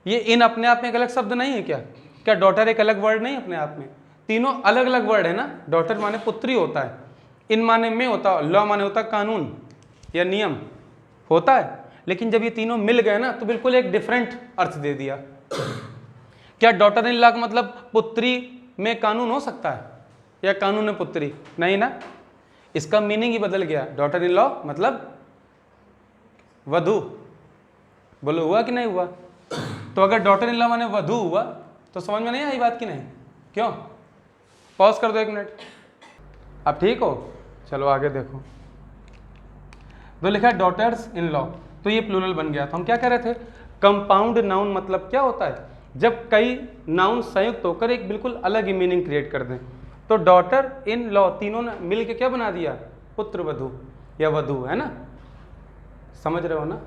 ये इन अपने आप में एक अलग शब्द नहीं है क्या, क्या डॉटर एक अलग वर्ड नहीं अपने आप में, तीनों अलग अलग वर्ड है ना। डॉटर माने पुत्री होता है, इन माने में होता है, लॉ माने होता है कानून या नियम होता है, लेकिन जब ये तीनों मिल गए ना तो बिल्कुल एक डिफरेंट अर्थ दे दिया। क्या डॉटर इन लॉ का मतलब पुत्री में कानून हो सकता है, या कानून में पुत्री, नहीं ना, इसका मीनिंग ही बदल गया। डॉटर इन लॉ मतलब वधू, बोलो हुआ कि नहीं हुआ। तो अगर डॉटर इन लॉ माने वधू हुआ तो समझ में नहीं आई बात की नहीं, क्यों, पॉज कर दो 1 मिनट। अब ठीक हो, चलो आगे देखो। तो लिखा है डॉटर्स इन लॉ, तो ये प्लूरल बन गया। तो हम क्या कह रहे थे, कंपाउंड नाउन मतलब क्या होता है, जब कई नाउन संयुक्त होकर एक बिल्कुल अलग ही मीनिंग क्रिएट कर दें। तो डॉटर, इन लॉ, तीनों ने मिल के क्या बना दिया, पुत्र वधु या वधु, है ना, समझ रहे हो ना।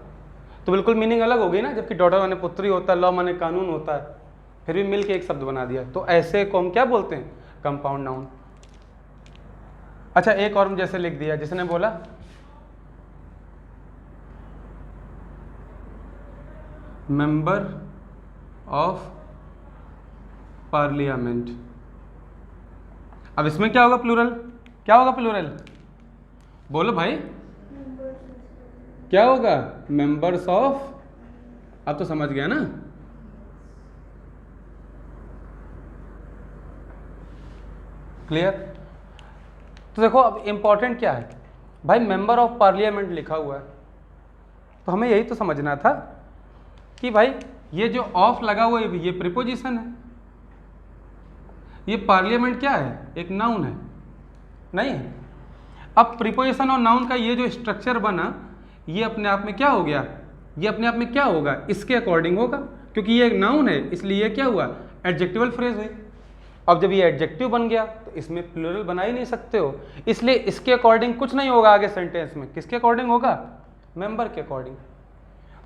तो बिल्कुल मीनिंग अलग हो गई ना, जबकि डॉटर माने पुत्री होता है, लॉ माने कानून होता है, फिर भी मिल के एक शब्द बना दिया। तो ऐसे को हम क्या बोलते हैं, कंपाउंड नाउन। अच्छा, एक और जैसे लिख दिया, जिसने बोला मेंबर ऑफ पार्लियामेंट। अब इसमें क्या होगा प्लूरल, क्या होगा प्लूरल, बोलो भाई, क्या होगा, मेंबर्स ऑफ। अब तो समझ गया ना। क्लियर। तो देखो अब इंपॉर्टेंट क्या है भाई, मेंबर ऑफ पार्लियामेंट लिखा हुआ है, तो हमें यही तो समझना था कि भाई ये जो ऑफ लगा हुआ है ये प्रीपोजिशन है, ये पार्लियामेंट क्या है, एक नाउन है, नहीं। अब प्रीपोजिशन और नाउन का ये जो स्ट्रक्चर बना, ये अपने आप में क्या हो गया, ये अपने आप में क्या होगा, इसके अकॉर्डिंग होगा, क्योंकि ये एक नाउन है, इसलिए ये क्या हुआ, एडजेक्टिवल फ्रेज हुई। अब जब ये एडजेक्टिव बन गया तो इसमें प्लूरल बना ही नहीं सकते हो, इसलिए इसके अकॉर्डिंग कुछ नहीं होगा आगे सेंटेंस में। किसके अकॉर्डिंग होगा, मेंबर के अकॉर्डिंग।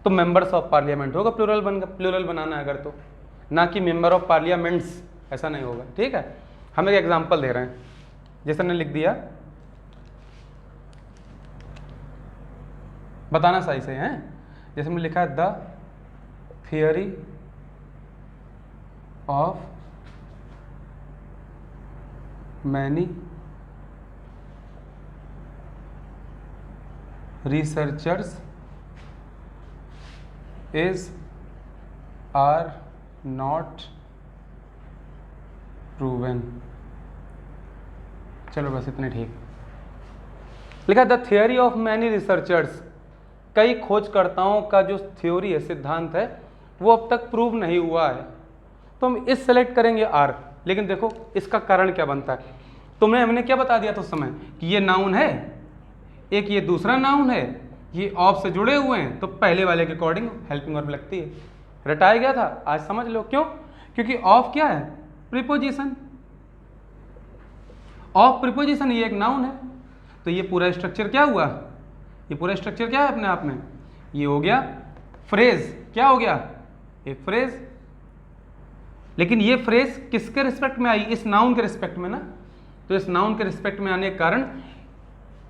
तो मेंबर्स ऑफ पार्लियामेंट होगा, प्लूरल प्लूरल बनाना है अगर, तो ना कि मेंबर ऑफ पार्लियामेंट्स, ऐसा नहीं होगा। ठीक है, हम एक एग्जांपल दे रहे हैं, जैसे हमने लिख दिया, बताना सही से है, जैसे हमने लिखा है the theory of many researchers is are not proven. चलो बस इतने ठीक। लिखा the theory of many researchers, कई खोजकर्ताओं का जो थ्योरी है, सिद्धांत है, वो अब तक प्रूव नहीं हुआ है। तो हम इस सेलेक्ट करेंगे आर, लेकिन देखो इसका कारण क्या बनता है, हमने क्या बता दिया था उस समय कि ये नाउन है, एक ये दूसरा नाउन है, ये ऑफ से जुड़े हुए हैं, तो पहले वाले के अकॉर्डिंग हेल्पिंग वर्ब लगती है। रटाया गया था, आज समझ लो क्यों, क्योंकि ऑफ क्या है, प्रीपोजिशन, ऑफ प्रीपोजिशन, ये एक नाउन है। तो ये पूरा स्ट्रक्चर क्या हुआ, ये पूरा स्ट्रक्चर क्या है अपने आप में, ये हो गया फ्रेज, क्या हो गया, एक फ्रेज। लेकिन ये फ्रेज किसके रिस्पेक्ट में आई, इस नाउन के रिस्पेक्ट में ना, तो इस नाउन के रिस्पेक्ट में आने के कारण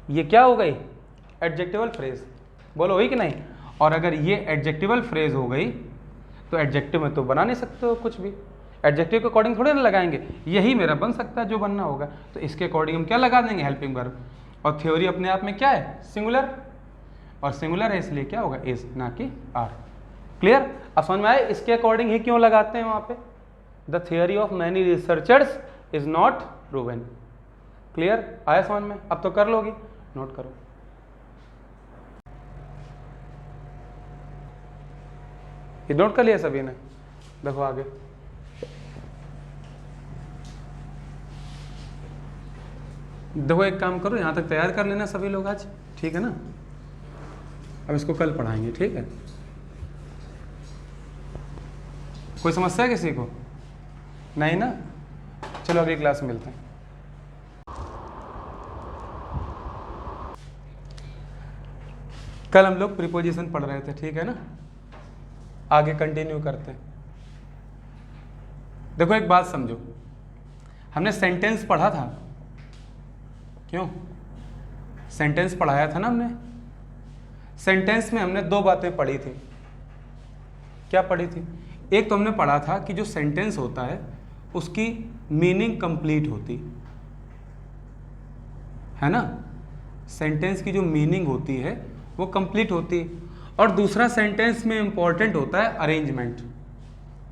ये क्या हो गई, एडजेक्टिवल फ्रेज। बोलो हुई कि नहीं। और अगर ये एडजेक्टिवल फ्रेज हो गई तो एडजेक्टिव में तो बना नहीं सकते हो कुछ भी, एडजेक्टिव के अकॉर्डिंग थोड़े ना लगाएंगे, यही मेरा बन सकता है जो बनना होगा, तो इसके अकॉर्डिंग हम क्या लगा देंगे, हेल्पिंग वर्ब। और थ्योरी अपने आप में क्या है, सिंगुलर, और सिंगुलर है इसलिए क्या होगा, इज, ना कि आर। क्लियर। अब समझ में आए इसके अकॉर्डिंग ही क्यों लगाते हैं वहां पे, the theory of many researchers is not proven. Clear, आया समझ में। अब तो कर लोगी, नोट करो। ये नोट कर लिया सभी ने, देखो आगे। देखो एक काम करो, यहां तक तैयार कर लेना सभी लोग आज, ठीक है ना। अब इसको कल पढ़ाएंगे, ठीक है। कोई समस्या है किसी को, नहीं ना। चलो अगली क्लास में मिलते हैं। कल हम लोग प्रीपोजिशन पढ़ रहे थे, ठीक है ना। आगे कंटिन्यू करते हैं। देखो एक बात समझो, हमने सेंटेंस पढ़ा था, क्यों, सेंटेंस पढ़ाया था ना हमने। सेंटेंस में हमने दो बातें पढ़ी थी। क्या पढ़ी थी, एक तो हमने पढ़ा था कि जो सेंटेंस होता है उसकी मीनिंग कंप्लीट होती है ना, सेंटेंस की जो मीनिंग होती है वो कंप्लीट होती है। और दूसरा सेंटेंस में इंपॉर्टेंट होता है अरेंजमेंट,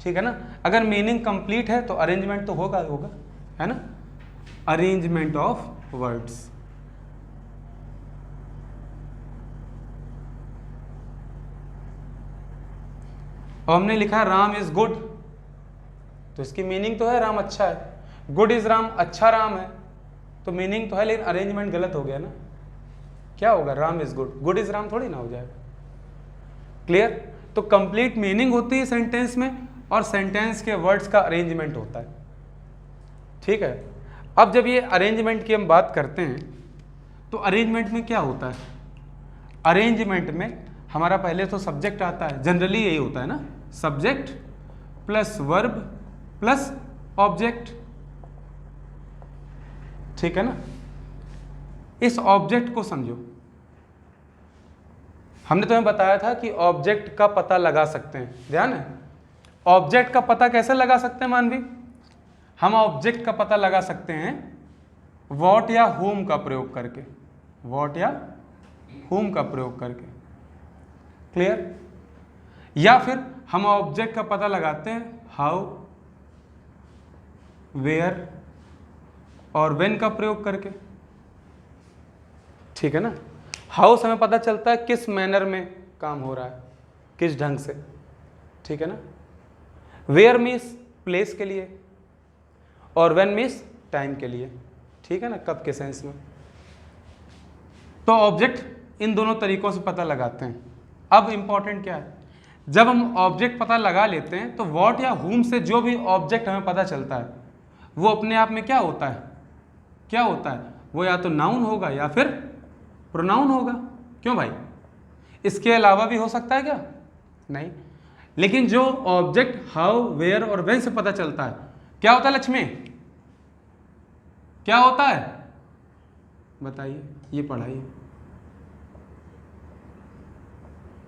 ठीक है ना। अगर मीनिंग कंप्लीट है तो अरेंजमेंट तो होगा होगा, है ना, अरेंजमेंट ऑफ वर्ड्स। और हमने लिखा है राम इज गुड, तो इसकी मीनिंग तो है राम अच्छा है, गुड इज राम, अच्छा राम है, तो मीनिंग तो है, लेकिन अरेंजमेंट गलत हो गया ना। क्या होगा, Ram is good, good is Ram थोड़ी ना हो जाएगा। क्लियर। तो कंप्लीट मीनिंग होती है सेंटेंस में और सेंटेंस के वर्ड्स का अरेंजमेंट होता है। ठीक है, अब जब ये अरेंजमेंट की हम बात करते हैं तो अरेंजमेंट में क्या होता है? अरेंजमेंट में हमारा पहले तो सब्जेक्ट आता है, जनरली यही होता है ना, subject plus verb plus object. ठीक है ना। इस ऑब्जेक्ट को समझो, हमने तुम्हें बताया था कि ऑब्जेक्ट का पता लगा सकते हैं, ध्यान है। ऑब्जेक्ट का पता कैसे लगा सकते हैं मानवी? हम ऑब्जेक्ट का पता लगा सकते हैं वॉट या होम का प्रयोग करके, वॉट या होम का प्रयोग करके, क्लियर। या फिर हम ऑब्जेक्ट का पता लगाते हैं हाउ, वेयर और व्हेन का प्रयोग करके। ठीक है ना। हाउ से हमें पता चलता है किस मैनर में काम हो रहा है, किस ढंग से। ठीक है ना। वेयर मीन्स प्लेस के लिए और व्हेन मीन्स टाइम के लिए। ठीक है ना, कब के सेंस में। तो ऑब्जेक्ट इन दोनों तरीकों से पता लगाते हैं। अब इंपॉर्टेंट क्या है, जब हम ऑब्जेक्ट पता लगा लेते हैं तो व्हाट या हुम से जो भी ऑब्जेक्ट हमें पता चलता है वो अपने आप में क्या होता है, क्या होता है, वो या तो नाउन होगा या फिर प्रोनाउन होगा। क्यों भाई, इसके अलावा भी हो सकता है क्या? नहीं। लेकिन जो ऑब्जेक्ट हाउ, वेयर और व्हेन से पता चलता है क्या होता है लक्ष्मी, क्या होता है बताइए, ये पढ़ाइए।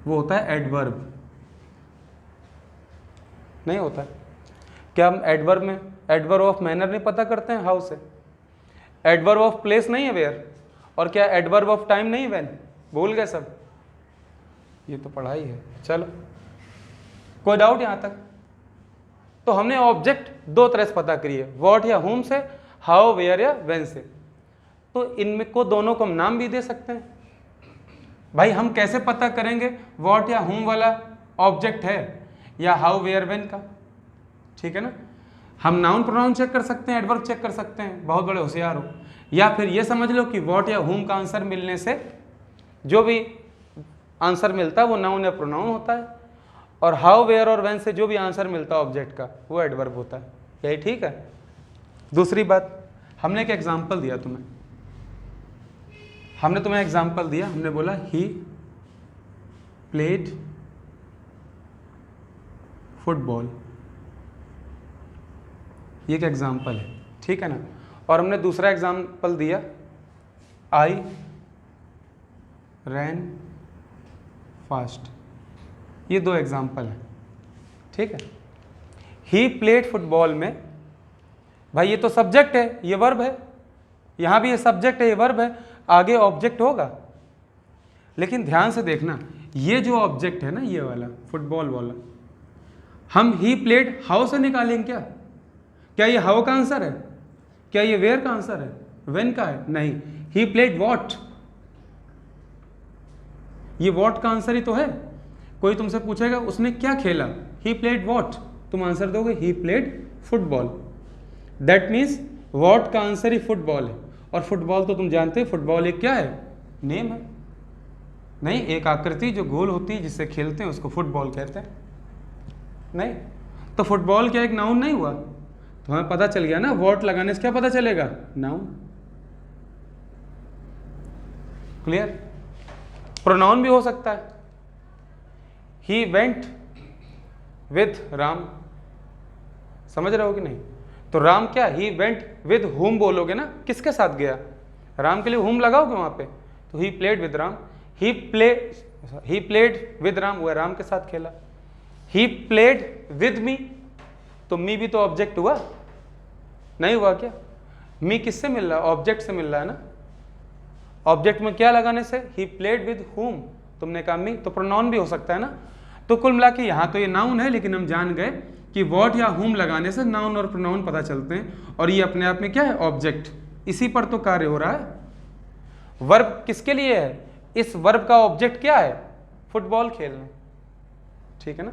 वो होता है एडवर्ब। नहीं होता है क्या? हम एडवर्ब में एडवर्ब ऑफ मैनर नहीं पता करते हैं हाउ से, एडवर्ब ऑफ प्लेस नहीं है वेयर, और क्या एडवर्ब ऑफ टाइम नहीं व्हेन? भूल गए सब? ये तो पढ़ाई है। चलो, कोई डाउट यहां तक? तो हमने ऑब्जेक्ट दो तरह से पता करी है, व्हाट या होम से, हाउ, वेयर या व्हेन से। तो इनमें को दोनों को हम नाम भी दे सकते हैं। भाई हम कैसे पता करेंगे व्हाट या होम वाला ऑब्जेक्ट है या हाउ, वेयर, व्हेन का? ठीक है ना। हम नाउन प्रोनाउन चेक कर सकते हैं, एडवर्ब चेक कर सकते हैं, बहुत बड़े होशियार हो। या फिर ये समझ लो कि व्हाट या होम का आंसर मिलने से जो भी आंसर मिलता है वो नाउन या प्रोनाउन होता है, और हाउ, वेयर और व्हेन से जो भी आंसर मिलता है ऑब्जेक्ट का वो एडवर्ब होता है। यही ठीक है। दूसरी बात, हमने एक एग्जाम्पल दिया तुम्हें, हमने तुम्हें एग्जाम्पल दिया, हमने बोला ही प्लेड फुटबॉल, ये एक एग्जाम्पल है। ठीक है ना। और हमने दूसरा एग्जाम्पल दिया आई रैन फास्ट, ये दो एग्जाम्पल हैं। ठीक है। ही प्लेड फुटबॉल में भाई ये तो सब्जेक्ट है, ये वर्ब है, यहां भी ये सब्जेक्ट है, ये वर्ब है, आगे ऑब्जेक्ट होगा। लेकिन ध्यान से देखना, ये जो ऑब्जेक्ट है ना, ये वाला फुटबॉल वाला, हम ही प्लेड हाउ से निकालेंगे क्या? क्या ये हाउ का आंसर है? क्या ये वेयर का आंसर है? व्हेन का है? नहीं। ही प्लेड वॉट, ये वॉट का आंसर ही तो है। कोई तुमसे पूछेगा उसने क्या खेला, ही प्लेड वॉट, तुम आंसर दोगे he played football. That means what का आंसर ही फुटबॉल है, और फुटबॉल तो तुम जानते हो फुटबॉल एक क्या है, नेम है। नहीं, एक आकृति जो गोल होती है जिससे खेलते हैं उसको फुटबॉल कहते हैं। नहीं तो फुटबॉल क्या एक नाउन नहीं हुआ? तो हमें पता चल गया ना, वॉट लगाने से क्या पता चलेगा, नाउन। क्लियर। प्रोनाउन भी हो सकता है, ही वेंट विथ राम, समझ रहे हो कि नहीं? तो राम क्या, ही वेंट विद हुम बोलोगे ना, किसके साथ गया, राम के लिए हुम लगाओगे वहां पे, तो he played with Ram. He played with Ram, वो राम के साथ खेला। ही प्लेड विद मी, तो मी भी तो ऑब्जेक्ट हुआ, नहीं हुआ क्या? मी किससे मिल रहा है, ऑब्जेक्ट से मिल रहा है ना। ऑब्जेक्ट में क्या लगाने से, ही प्लेड विद हुम, तुमने कहा मी, तो प्रोनाउन भी हो सकता है ना। तो कुल मिला के यहाँ तो ये नाउन है, लेकिन हम जान गए कि वॉट या हुम लगाने से नाउन और प्रोनाउन पता चलते हैं, और ये अपने आप में क्या है, ऑब्जेक्ट। इसी पर तो कार्य हो रहा है। वर्ब किसके लिए है, इस वर्ब का ऑब्जेक्ट क्या है, फुटबॉल खेलना। ठीक है ना।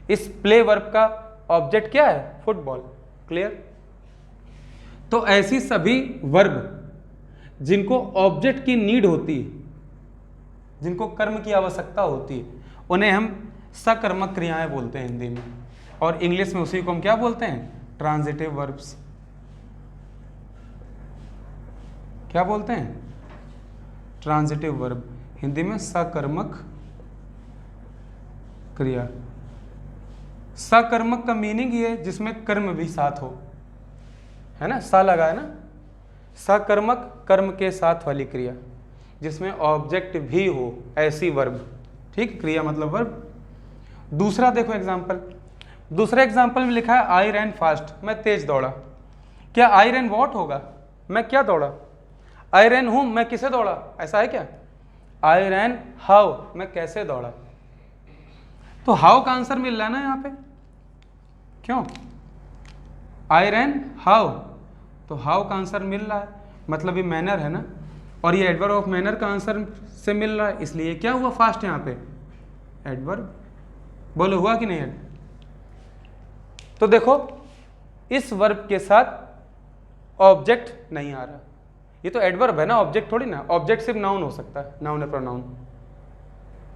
इस प्ले वर्ब का ऑब्जेक्ट क्या है, फुटबॉल। क्लियर। तो ऐसी सभी वर्ब जिनको ऑब्जेक्ट की नीड होती है, जिनको कर्म की आवश्यकता होती है, उन्हें हम सकर्मक क्रियाएं बोलते हैं हिंदी में, और इंग्लिश में उसी को हम क्या बोलते हैं, ट्रांजिटिव वर्ब्स। क्या बोलते हैं, ट्रांजिटिव वर्ब, हिंदी में सकर्मक क्रिया। सकर्मक का मीनिंग ये है जिसमें कर्म भी साथ हो, है ना, सा लगा है ना, सकर्मक कर्म के साथ वाली क्रिया जिसमें ऑब्जेक्ट भी हो, ऐसी वर्ब। ठीक, क्रिया मतलब वर्ब। दूसरा देखो एग्जाम्पल, दूसरे एग्जाम्पल में लिखा है आई रैन फास्ट, मैं तेज दौड़ा। क्या आई रैन वॉट होगा, मैं क्या दौड़ा, आई रैन हूं, मैं किसे दौड़ा, ऐसा है क्या। आई रैन हाउ, मैं कैसे दौड़ा। तो हाउ का आंसर मिल रहा है ना यहाँ पे, क्यों, आई रैन हाउ, तो हाउ का आंसर मिल रहा है, मतलब ये मैनर है ना, और ये एडवर्ब ऑफ मैनर का आंसर से मिल रहा है, इसलिए क्या हुआ फास्ट यहाँ पे, एडवर्ब। बोलो हुआ कि नहीं है। तो देखो इस वर्ब के साथ ऑब्जेक्ट नहीं आ रहा, ये तो एडवर्ब है ना, ऑब्जेक्ट थोड़ी ना, ऑब्जेक्ट सिर्फ नाउन हो सकता है, नाउन है प्रोनाउन,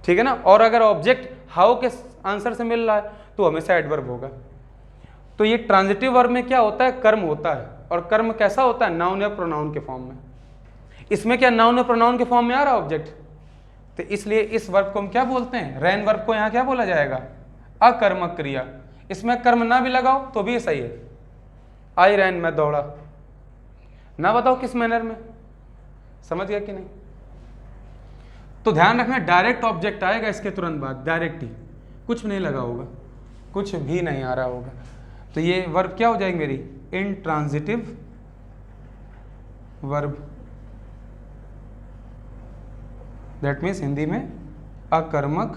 ठीक है ना। और अगर ऑब्जेक्ट हाउ के आंसर से मिल रहा है तो हमेशा एडवर्ब होगा। तो ये ट्रांजिटिव वर्ब में क्या होता है, कर्म होता है, और कर्म कैसा होता है, नाउन या प्रोनाउन के फॉर्म में। इसमें क्या नाउन या प्रोनाउन के फॉर्म में आ रहा है ऑब्जेक्ट, तो इसलिए इस वर्ब को हम क्या बोलते हैं, रैन वर्ब को यहाँ क्या बोला जाएगा, अकर्मक क्रिया। इसमें कर्म ना भी लगाओ तो भी सही है, आई रैन, मैं दौड़ा, ना बताओ किस मैनर में, समझ गया कि नहीं। तो ध्यान रखना डायरेक्ट ऑब्जेक्ट आएगा इसके तुरंत बाद, डायरेक्ट ही, कुछ नहीं लगा होगा, कुछ भी नहीं आ रहा होगा। तो ये वर्ब क्या हो जाएगी मेरी, intransitive verb, that means Hindi में अकर्मक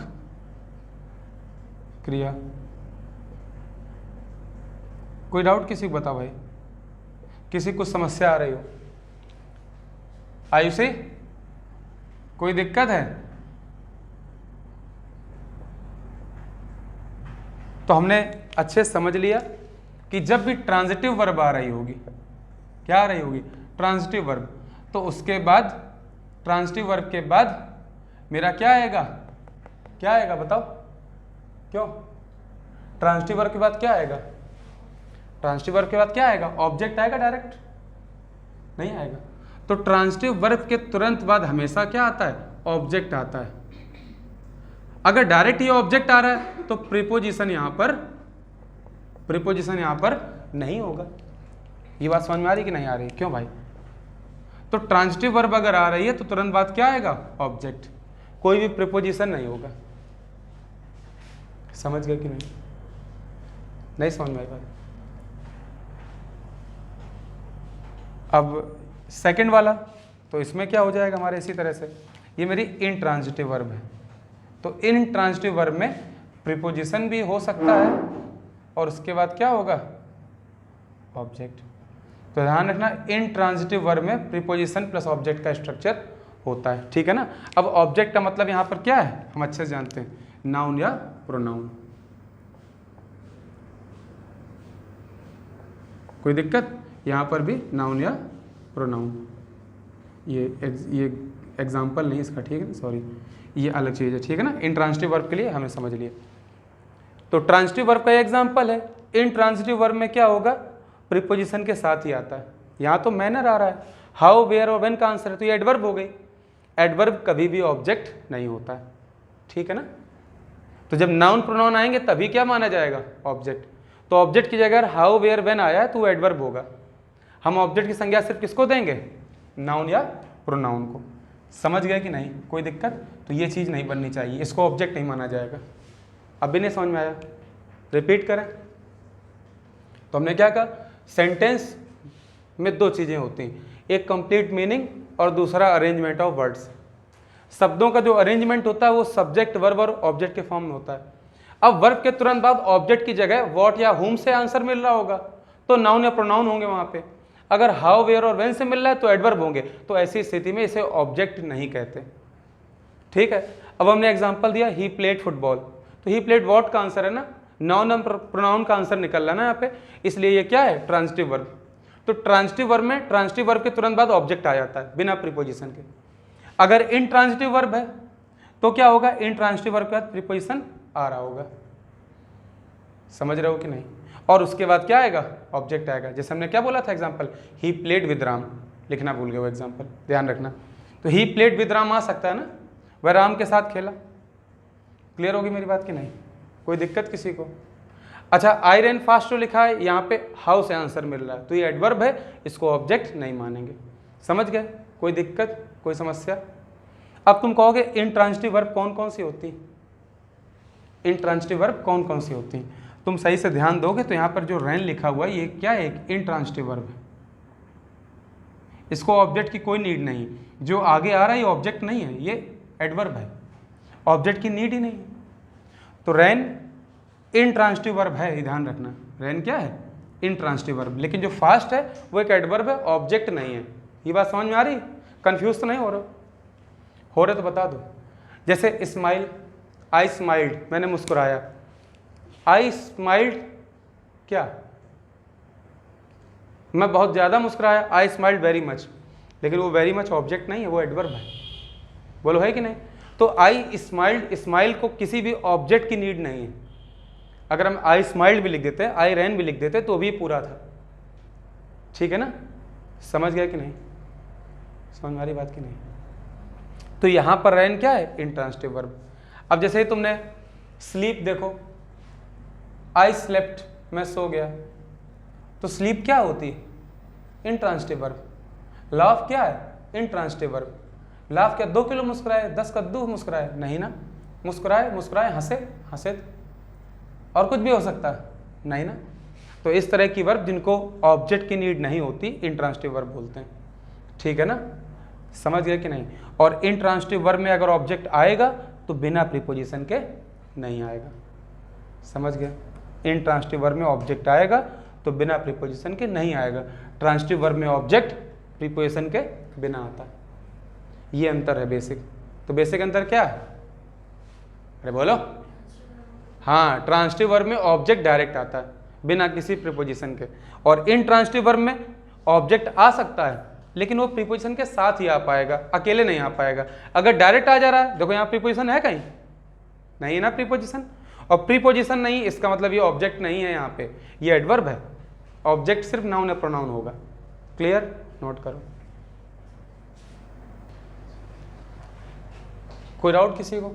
क्रिया। कोई डाउट किसी को बताओ भाई, किसी को समस्या आ रही हो, आयुषी कोई दिक्कत है। तो हमने अच्छे समझ लिया कि जब भी ट्रांजिटिव वर्ब आ रही होगी, क्या आ रही होगी, ट्रांजिटिव वर्ब, तो उसके बाद ट्रांजिटिव वर्ब के बाद मेरा क्या आएगा, क्या आएगा बताओ, क्यों, ट्रांजिटिव वर्ब के बाद क्या आएगा, ट्रांजिटिव वर्ब के बाद क्या आएगा, ऑब्जेक्ट आएगा, डायरेक्ट नहीं आएगा। तो ट्रांजिटिव वर्ब के तुरंत बाद हमेशा क्या आता है, ऑब्जेक्ट आता है। अगर डायरेक्ट ये ऑब्जेक्ट आ रहा है तो प्रीपोजिशन यहां पर नहीं होगा। ये बात समझ में आ रही कि नहीं आ रही, क्यों भाई। तो ट्रांजिटिव वर्ब अगर आ रही है तो तुरंत बाद क्या आएगा, ऑब्जेक्ट, कोई भी प्रीपोजिशन नहीं होगा। समझ गए कि नहीं समझ में आई बात। अब सेकंड वाला, तो इसमें क्या हो जाएगा हमारे इसी तरह से, ये मेरी इंट्रांजिटिव वर्ब है। तो इंट्रांजिटिव वर्ब में प्रीपोजिशन भी हो सकता है और उसके बाद क्या होगा, ऑब्जेक्ट। तो ध्यान रखना इंट्रांजिटिव वर्ब में प्रीपोजिशन प्लस ऑब्जेक्ट का स्ट्रक्चर होता है, ठीक है ना। अब ऑब्जेक्ट का मतलब यहाँ पर क्या है, हम अच्छे से जानते हैं, नाउन या प्रोनाउन। कोई दिक्कत, यहाँ पर भी नाउन या प्रोनाउन। ये एग्जाम्पल नहीं इसका, ठीक है ना, सॉरी, ये अलग चीज़ है, ठीक है ना। इंट्रांजिटिव वर्ब के लिए हमें समझ लिए। तो ट्रांजिटिव वर्ब का एग्जाम्पल है, इंट्रांजिटिव वर्ब में क्या होगा, प्रीपोजिशन के साथ ही आता है। यहाँ तो मैनर आ रहा है, हाउ, वेयर और व्हेन का आंसर है, तो ये एडवर्ब हो गई। एडवर्ब कभी भी ऑब्जेक्ट नहीं होता है, ठीक है ना। तो जब नाउन प्रोनाउन आएंगे तभी क्या माना जाएगा, ऑब्जेक्ट। तो ऑब्जेक्ट की जगह हाउ, वेयर, व्हेन आया है तो एडवर्ब होगा। हम ऑब्जेक्ट की संज्ञा सिर्फ किसको देंगे, नाउन या प्रोनाउन को। समझ गए कि नहीं, कोई दिक्कत। तो ये चीज़ नहीं बननी चाहिए, इसको ऑब्जेक्ट नहीं माना जाएगा। अब भी नहीं समझ में आया, रिपीट करें। तो हमने क्या कहा, सेंटेंस में दो चीज़ें होती हैं, एक कंप्लीट मीनिंग और दूसरा अरेंजमेंट ऑफ वर्ड्स। शब्दों का जो अरेंजमेंट होता है वो सब्जेक्ट, वर्ब और ऑब्जेक्ट के फॉर्म में होता है। अब वर्ब के तुरंत बाद ऑब्जेक्ट की जगह व्हाट या हुम से आंसर मिल रहा होगा तो नाउन या प्रोनाउन होंगे वहाँ पे। अगर हाउ, वेयर और व्हेन से मिल रहा है तो एडवर्ब होंगे। तो ऐसी स्थिति में इसे ऑब्जेक्ट नहीं कहते, ठीक है। अब हमने एग्जांपल दिया ही प्लेड फुटबॉल, तो ही प्लेड व्हाट का आंसर है ना, नाउन और प्रोनाउन का आंसर निकल रहा है ना यहाँ पे, इसलिए ये क्या है, ट्रांजिटिव वर्ब। तो ट्रांजिटिव वर्ब में ट्रांजिटिव वर्ब के तुरंत बाद ऑब्जेक्ट आ जाता है बिना प्रीपोजिशन के। अगर इनट्रांजिटिव वर्ब है तो क्या होगा, इनट्रांजिटिव वर्ब के बाद प्रीपोजिशन आ रहा होगा, समझ रहे हो कि नहीं। और उसके बाद क्या आएगा, ऑब्जेक्ट आएगा। जैसे हमने क्या बोला था example, he played with Ram, लिखना भूल गए वो एग्जाम्पल, ध्यान रखना। तो ही प्लेड विद राम आ सकता है ना, वह राम के साथ खेला। क्लियर होगी मेरी बात कि नहीं, कोई दिक्कत किसी को। अच्छा, आई रैन फास्ट जो लिखा है यहाँ पे हाउ से आंसर मिल रहा है, तो ये एडवर्ब है, इसको ऑब्जेक्ट नहीं मानेंगे। समझ गए, कोई दिक्कत, कोई समस्या। अब तुम कहोगे इंट्रांजिटिव वर्ब कौन कौन सी होती है, इंट्रांजिटिव वर्ब कौन कौन सी होती हैं। तुम सही से ध्यान दोगे तो यहाँ पर जो रैन लिखा हुआ है ये क्या है, एक इंट्रांजिटिव वर्ब है। इसको ऑब्जेक्ट की कोई नीड नहीं, जो आगे आ रहा है ये ऑब्जेक्ट नहीं है, ये एडवर्ब है, ऑब्जेक्ट की नीड ही नहीं है। तो रैन इंट्रांजिटिव वर्ब है, ध्यान रखना। रैन क्या है, इंट्रांजिटिव वर्ब। लेकिन जो फास्ट है वो एक एडवर्ब है, ऑब्जेक्ट नहीं है। ये बात समझ में आ रही, कंफ्यूज तो नहीं हो रहे तो बता दो। जैसे स्माइल, आई स्माइल्ड, मैंने मुस्कुराया। आई स्माइल्ड क्या, मैं बहुत ज़्यादा मुस्कुराया, आई स्माइल्ड वेरी मच। लेकिन वो वेरी मच ऑब्जेक्ट नहीं है, वो एडवर्ब है। बोलो है कि नहीं। तो आई स्माइल्ड, स्माइल को किसी भी ऑब्जेक्ट की नीड नहीं है। अगर हम आई स्माइल्ड भी लिख देते, आई रैन भी लिख देते तो भी पूरा था। ठीक है ना, समझ गया कि नहीं, समझ में आ रही बात कि नहीं। तो यहां पर रैन क्या है, इंट्रांजिटिव वर्ब। अब जैसे ही तुमने स्लीप देखो, आई स्लेप्ट, मैं सो गया, तो स्लीप क्या होती है, इंट्रांजिटिव वर्ब। लाफ क्या है, इंट्रांजिटिव वर्ब। लाफ क्या, 2 किलो मुस्कुराए, 10 कद्दू मुस्कुराए, नहीं ना। मुस्कुराए, हंसे, और कुछ भी हो सकता है, नहीं ना। तो इस तरह की वर्ब जिनको ऑब्जेक्ट की नीड नहीं होती, इंट्रांजिटिव वर्ब बोलते हैं। ठीक है ना, समझ गए कि नहीं। और इंट्रांजिटिव वर्ब में अगर ऑब्जेक्ट आएगा तो बिना प्रीपोजिशन के नहीं आएगा, समझ गए। इंट्रांजिटिव वर्ब में ऑब्जेक्ट आएगा तो बिना प्रीपोजिशन के नहीं आएगा। ट्रांजिटिव वर्ब में ऑब्जेक्ट प्रीपोजिशन के बिना आता है। ये अंतर है बेसिक। तो बेसिक अंतर क्या है, अरे बोलो। हाँ, ट्रांजिटिव वर्ब में ऑब्जेक्ट डायरेक्ट आता है बिना किसी प्रीपोजिशन के, और इंट्रांजिटिव वर्ब में ऑब्जेक्ट आ सकता है लेकिन वो प्रीपोजिशन के साथ ही आ पाएगा, अकेले नहीं आ पाएगा। अगर डायरेक्ट आ जा रहा है, देखो यहाँ प्रीपोजिशन है कहीं, नहीं है ना प्रीपोजिशन। और प्रीपोजिशन नहीं, इसका मतलब ये ऑब्जेक्ट नहीं है, यहाँ पे ये एडवर्ब है। ऑब्जेक्ट सिर्फ नाउन या प्रोनाउन होगा। क्लियर, नोट करो। कोई डाउट किसी को।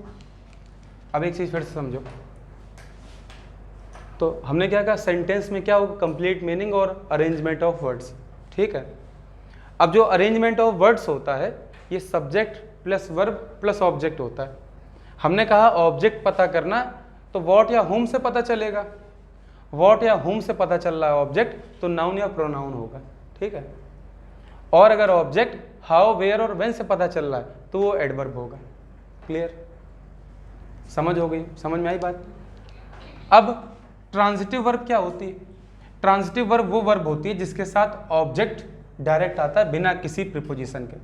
अब एक चीज फिर से समझो। तो हमने क्या कहा, सेंटेंस में क्या होगा, कंप्लीट मीनिंग और अरेंजमेंट ऑफ वर्ड्स। ठीक है। अब जो अरेंजमेंट ऑफ वर्ड्स होता है ये subject plus verb plus object होता है। हमने कहा ऑब्जेक्ट पता करना, तो व्हाट या हुम से पता चलेगा। व्हाट या हुम से पता चल रहा है ऑब्जेक्ट, तो नाउन या प्रोनाउन होगा। ठीक है। और अगर ऑब्जेक्ट हाउ, वेयर और व्हेन से पता चल रहा है तो वो एडवर्ब होगा। क्लियर, समझ हो गई, समझ में आई बात। अब ट्रांजिटिव वर्ब क्या होती है, ट्रांजिटिव वर्ब वो वर्ब होती है जिसके साथ ऑब्जेक्ट डायरेक्ट आता है बिना किसी प्रीपोजिशन के।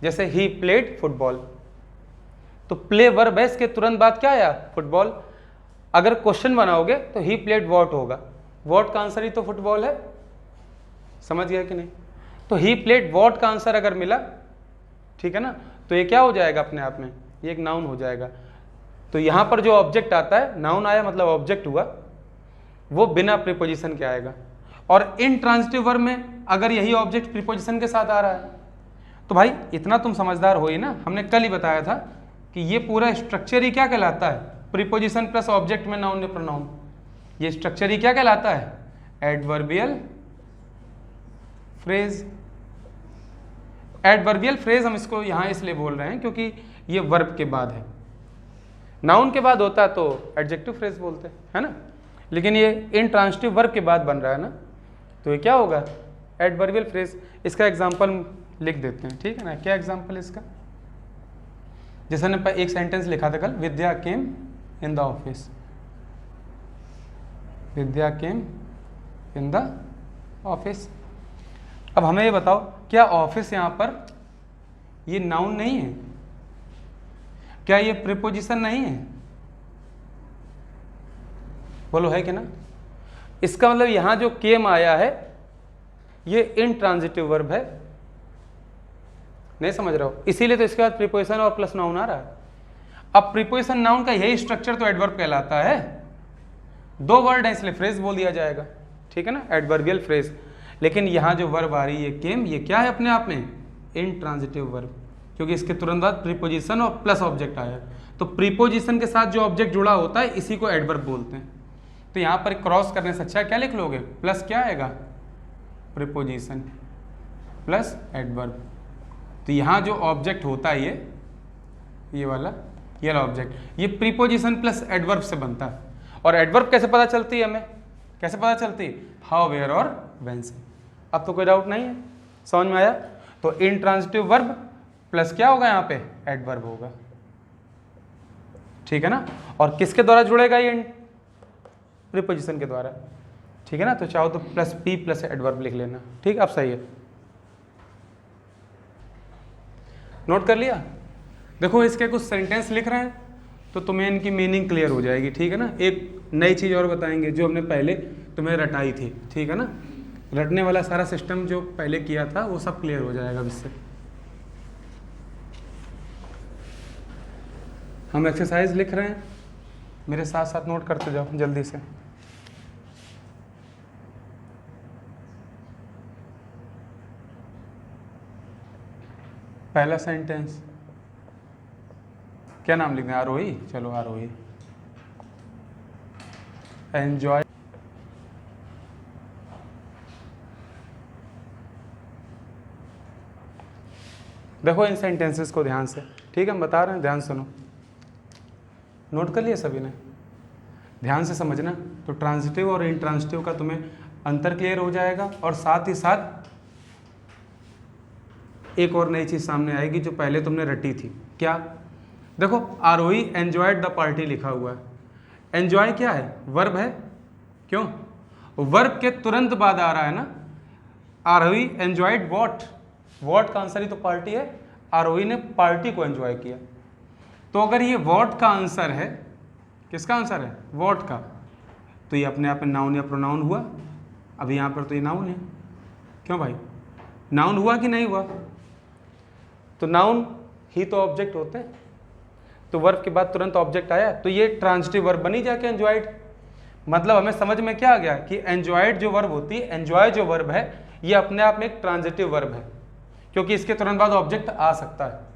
जैसे ही प्लेड फुटबॉल, तो प्ले वर्ब है, इसके तुरंत बाद क्या आया, फुटबॉल। अगर क्वेश्चन बनाओगे तो ही प्लेड वॉट होगा, वॉट का आंसर ही तो फुटबॉल है। समझ गया कि नहीं। तो ही प्लेड वॉट का आंसर अगर मिला, ठीक है ना, तो ये क्या हो जाएगा अपने आप में, ये एक नाउन हो जाएगा। तो यहां पर जो ऑब्जेक्ट आता है, नाउन आया मतलब ऑब्जेक्ट हुआ, वो बिना प्रीपोजिशन के आएगा। और इन ट्रांजिटिव वर्ब में अगर यही ऑब्जेक्ट प्रीपोजिशन के साथ आ रहा है, तो भाई इतना तुम समझदार हो ही ना। हमने कल ही बताया था कि ये पूरा स्ट्रक्चर ही क्या कहलाता है, प्रीपोजिशन प्लस ऑब्जेक्ट में नाउन या प्रोनाउन। ये स्ट्रक्चर ही क्या कहलाता है, एडवर्बियल फ्रेज। एडवर्बियल फ्रेज हम इसको यहां इसलिए बोल रहे हैं क्योंकि ये वर्ब के बाद है। नाउन के बाद होता है तो एडजेक्टिव फ्रेज बोलते हैं, है ना। लेकिन ये इंट्रांजिटिव वर्ब के बाद बन रहा है ना, तो ये क्या होगा, एडवर्बियल फ्रेज। इसका एग्जांपल लिख देते हैं, ठीक है ना। क्या एग्जांपल है इसका, जैसे ने एक सेंटेंस लिखा था कल, Vidya came in the office. Vidya came in the office. अब हमें ये बताओ, क्या ऑफिस यहां पर ये नाउन नहीं है, क्या ये प्रीपोजिशन नहीं है, बोलो है कि ना। इसका मतलब यहां जो केम आया है ये इंट्रांजिटिव वर्ब है, नहीं समझ रहे हो, इसीलिए तो इसके बाद प्रीपोजिशन और प्लस नाउन आ रहा है। अब प्रीपोजिशन नाउन का यही स्ट्रक्चर तो एडवर्ब कहलाता है, दो वर्ड है इसलिए फ्रेज बोल दिया जाएगा, ठीक है ना, एडवर्बियल फ्रेज। लेकिन यहाँ जो वर्ब आ रही है केम, ये क्या है अपने आप में इंट्रांजिटिव वर्ब, क्योंकि इसके तुरंत बाद प्रीपोजिशन और प्लस ऑब्जेक्ट आया। तो प्रीपोजिशन के साथ जो ऑब्जेक्ट जुड़ा होता है इसी को एडवर्ब बोलते हैं। तो यहाँ पर क्रॉस करने से अच्छा क्या लिख लोगे, प्लस क्या आएगा, प्रीपोजिशन प्लस एडवर्ब। तो यहाँ जो ऑब्जेक्ट होता है ये वाला ऑब्जेक्ट, ये प्रीपोजिशन प्लस एडवर्ब से बनता है। और एडवर्ब कैसे पता चलती है हमें, कैसे पता चलती है, हाउ, वेयर और व्हेन से। अब तो कोई डाउट नहीं है, समझ में आया। तो इंट्रांजिटिव वर्ब प्लस क्या होगा यहाँ पे, एडवर्ब होगा, ठीक है ना। और किसके द्वारा जुड़ेगा ये, प्रीपोजिशन के द्वारा, ठीक है ना। तो चाहो तो प्लस पी प्लस एडवर्ब लिख लेना, ठीक, अब सही है। नोट कर लिया। देखो इसके कुछ सेंटेंस लिख रहे हैं तो तुम्हें इनकी मीनिंग क्लियर हो जाएगी, ठीक है ना। एक नई चीज़ और बताएंगे जो हमने पहले तुम्हें रटाई थी, ठीक है ना। रटने वाला सारा सिस्टम जो पहले किया था वो सब क्लियर हो जाएगा इससे। हम एक्सरसाइज लिख रहे हैं, मेरे साथ साथ नोट करते जाओ जल्दी से। पहला सेंटेंस क्या नाम लिखना है, आरोही, चलो आरोही। एंजॉय, देखो इन सेंटेंसेस को ध्यान से, ठीक है, हम बता रहे हैं, ध्यान सुनो। नोट कर लिया सभी ने, ध्यान से समझना। तो ट्रांजिटिव और इंट्रांजिटिव का तुम्हें अंतर क्लियर हो जाएगा, और साथ ही साथ एक और नई चीज़ सामने आएगी जो पहले तुमने रटी थी। क्या, देखो आरोही एंजॉयड द पार्टी लिखा हुआ है। एंजॉय क्या है, वर्ब है, क्यों, वर्ब के तुरंत बाद आ रहा है ना। आरोही एंजॉयड वॉट, वॉट का आंसर ही तो पार्टी है, आरोही ने पार्टी को एंजॉय किया। तो अगर ये वॉट का आंसर है, किसका आंसर है, वॉट का, तो ये अपने आप में नाउन या प्रोनाउन हुआ। अभी यहाँ पर तो ये नाउन है, क्यों भाई, नाउन हुआ कि नहीं हुआ। तो नाउन ही तो ऑब्जेक्ट होते हैं, तो वर्ब के बाद तुरंत ऑब्जेक्ट आया, तो ये ट्रांजिटिव वर्ब बनी जाके एंजॉयड। मतलब हमें समझ में क्या आ गया कि एंजॉयड जो वर्ब होती है, एंजॉय जो वर्ब है, ये अपने आप में एक ट्रांजिटिव वर्ब है, क्योंकि इसके तुरंत बाद ऑब्जेक्ट आ सकता है।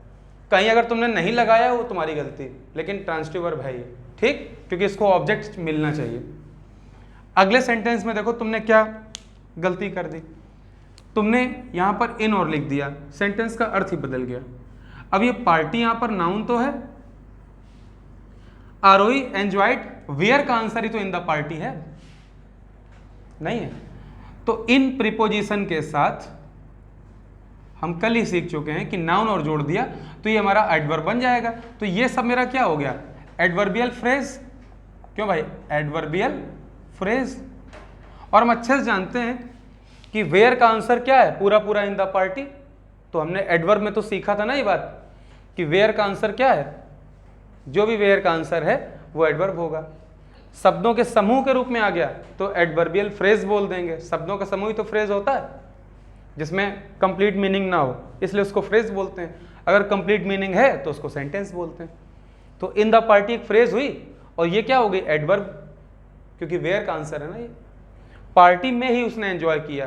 कहीं अगर तुमने नहीं लगाया वो तुम्हारी गलती, लेकिन ट्रांजिटिव वर्ब है ये, ठीक, क्योंकि इसको ऑब्जेक्ट मिलना चाहिए। अगले सेंटेंस में देखो तुमने क्या गलती कर दी, तुमने यहाँ पर इन और लिख दिया, सेंटेंस का अर्थ ही बदल गया। अब ये पार्टी यहाँ पर नाउन तो है, आरोही एंजॉयड, वेयर का आंसर ही तो इन द पार्टी है, नहीं है। तो इन प्रीपोजिशन के साथ हम कल ही सीख चुके हैं कि नाउन और जोड़ दिया तो ये हमारा एडवर्ब बन जाएगा। तो ये सब मेरा क्या हो गया, एडवर्बियल फ्रेज, क्यों भाई, एडवर्बियल फ्रेज। और हम अच्छे से जानते हैं कि वेयर का आंसर क्या है, पूरा पूरा इन द पार्टी। तो हमने एडवर्ब में तो सीखा था ना ये बात कि वेयर का आंसर क्या है, जो भी वेयर का आंसर है वो एडवर्ब होगा। शब्दों के समूह के रूप में आ गया तो एडवर्बियल फ्रेज बोल देंगे। शब्दों का समूह ही तो फ्रेज होता है, जिसमें कंप्लीट मीनिंग ना हो, इसलिए उसको फ्रेज बोलते हैं। अगर कंप्लीट मीनिंग है तो उसको सेंटेंस बोलते हैं। तो इन द पार्टी एक फ्रेज हुई, और ये क्या हो गई, एडवर्ब, क्योंकि वेयर का आंसर है ना ये। पार्टी में ही उसने एंजॉय किया,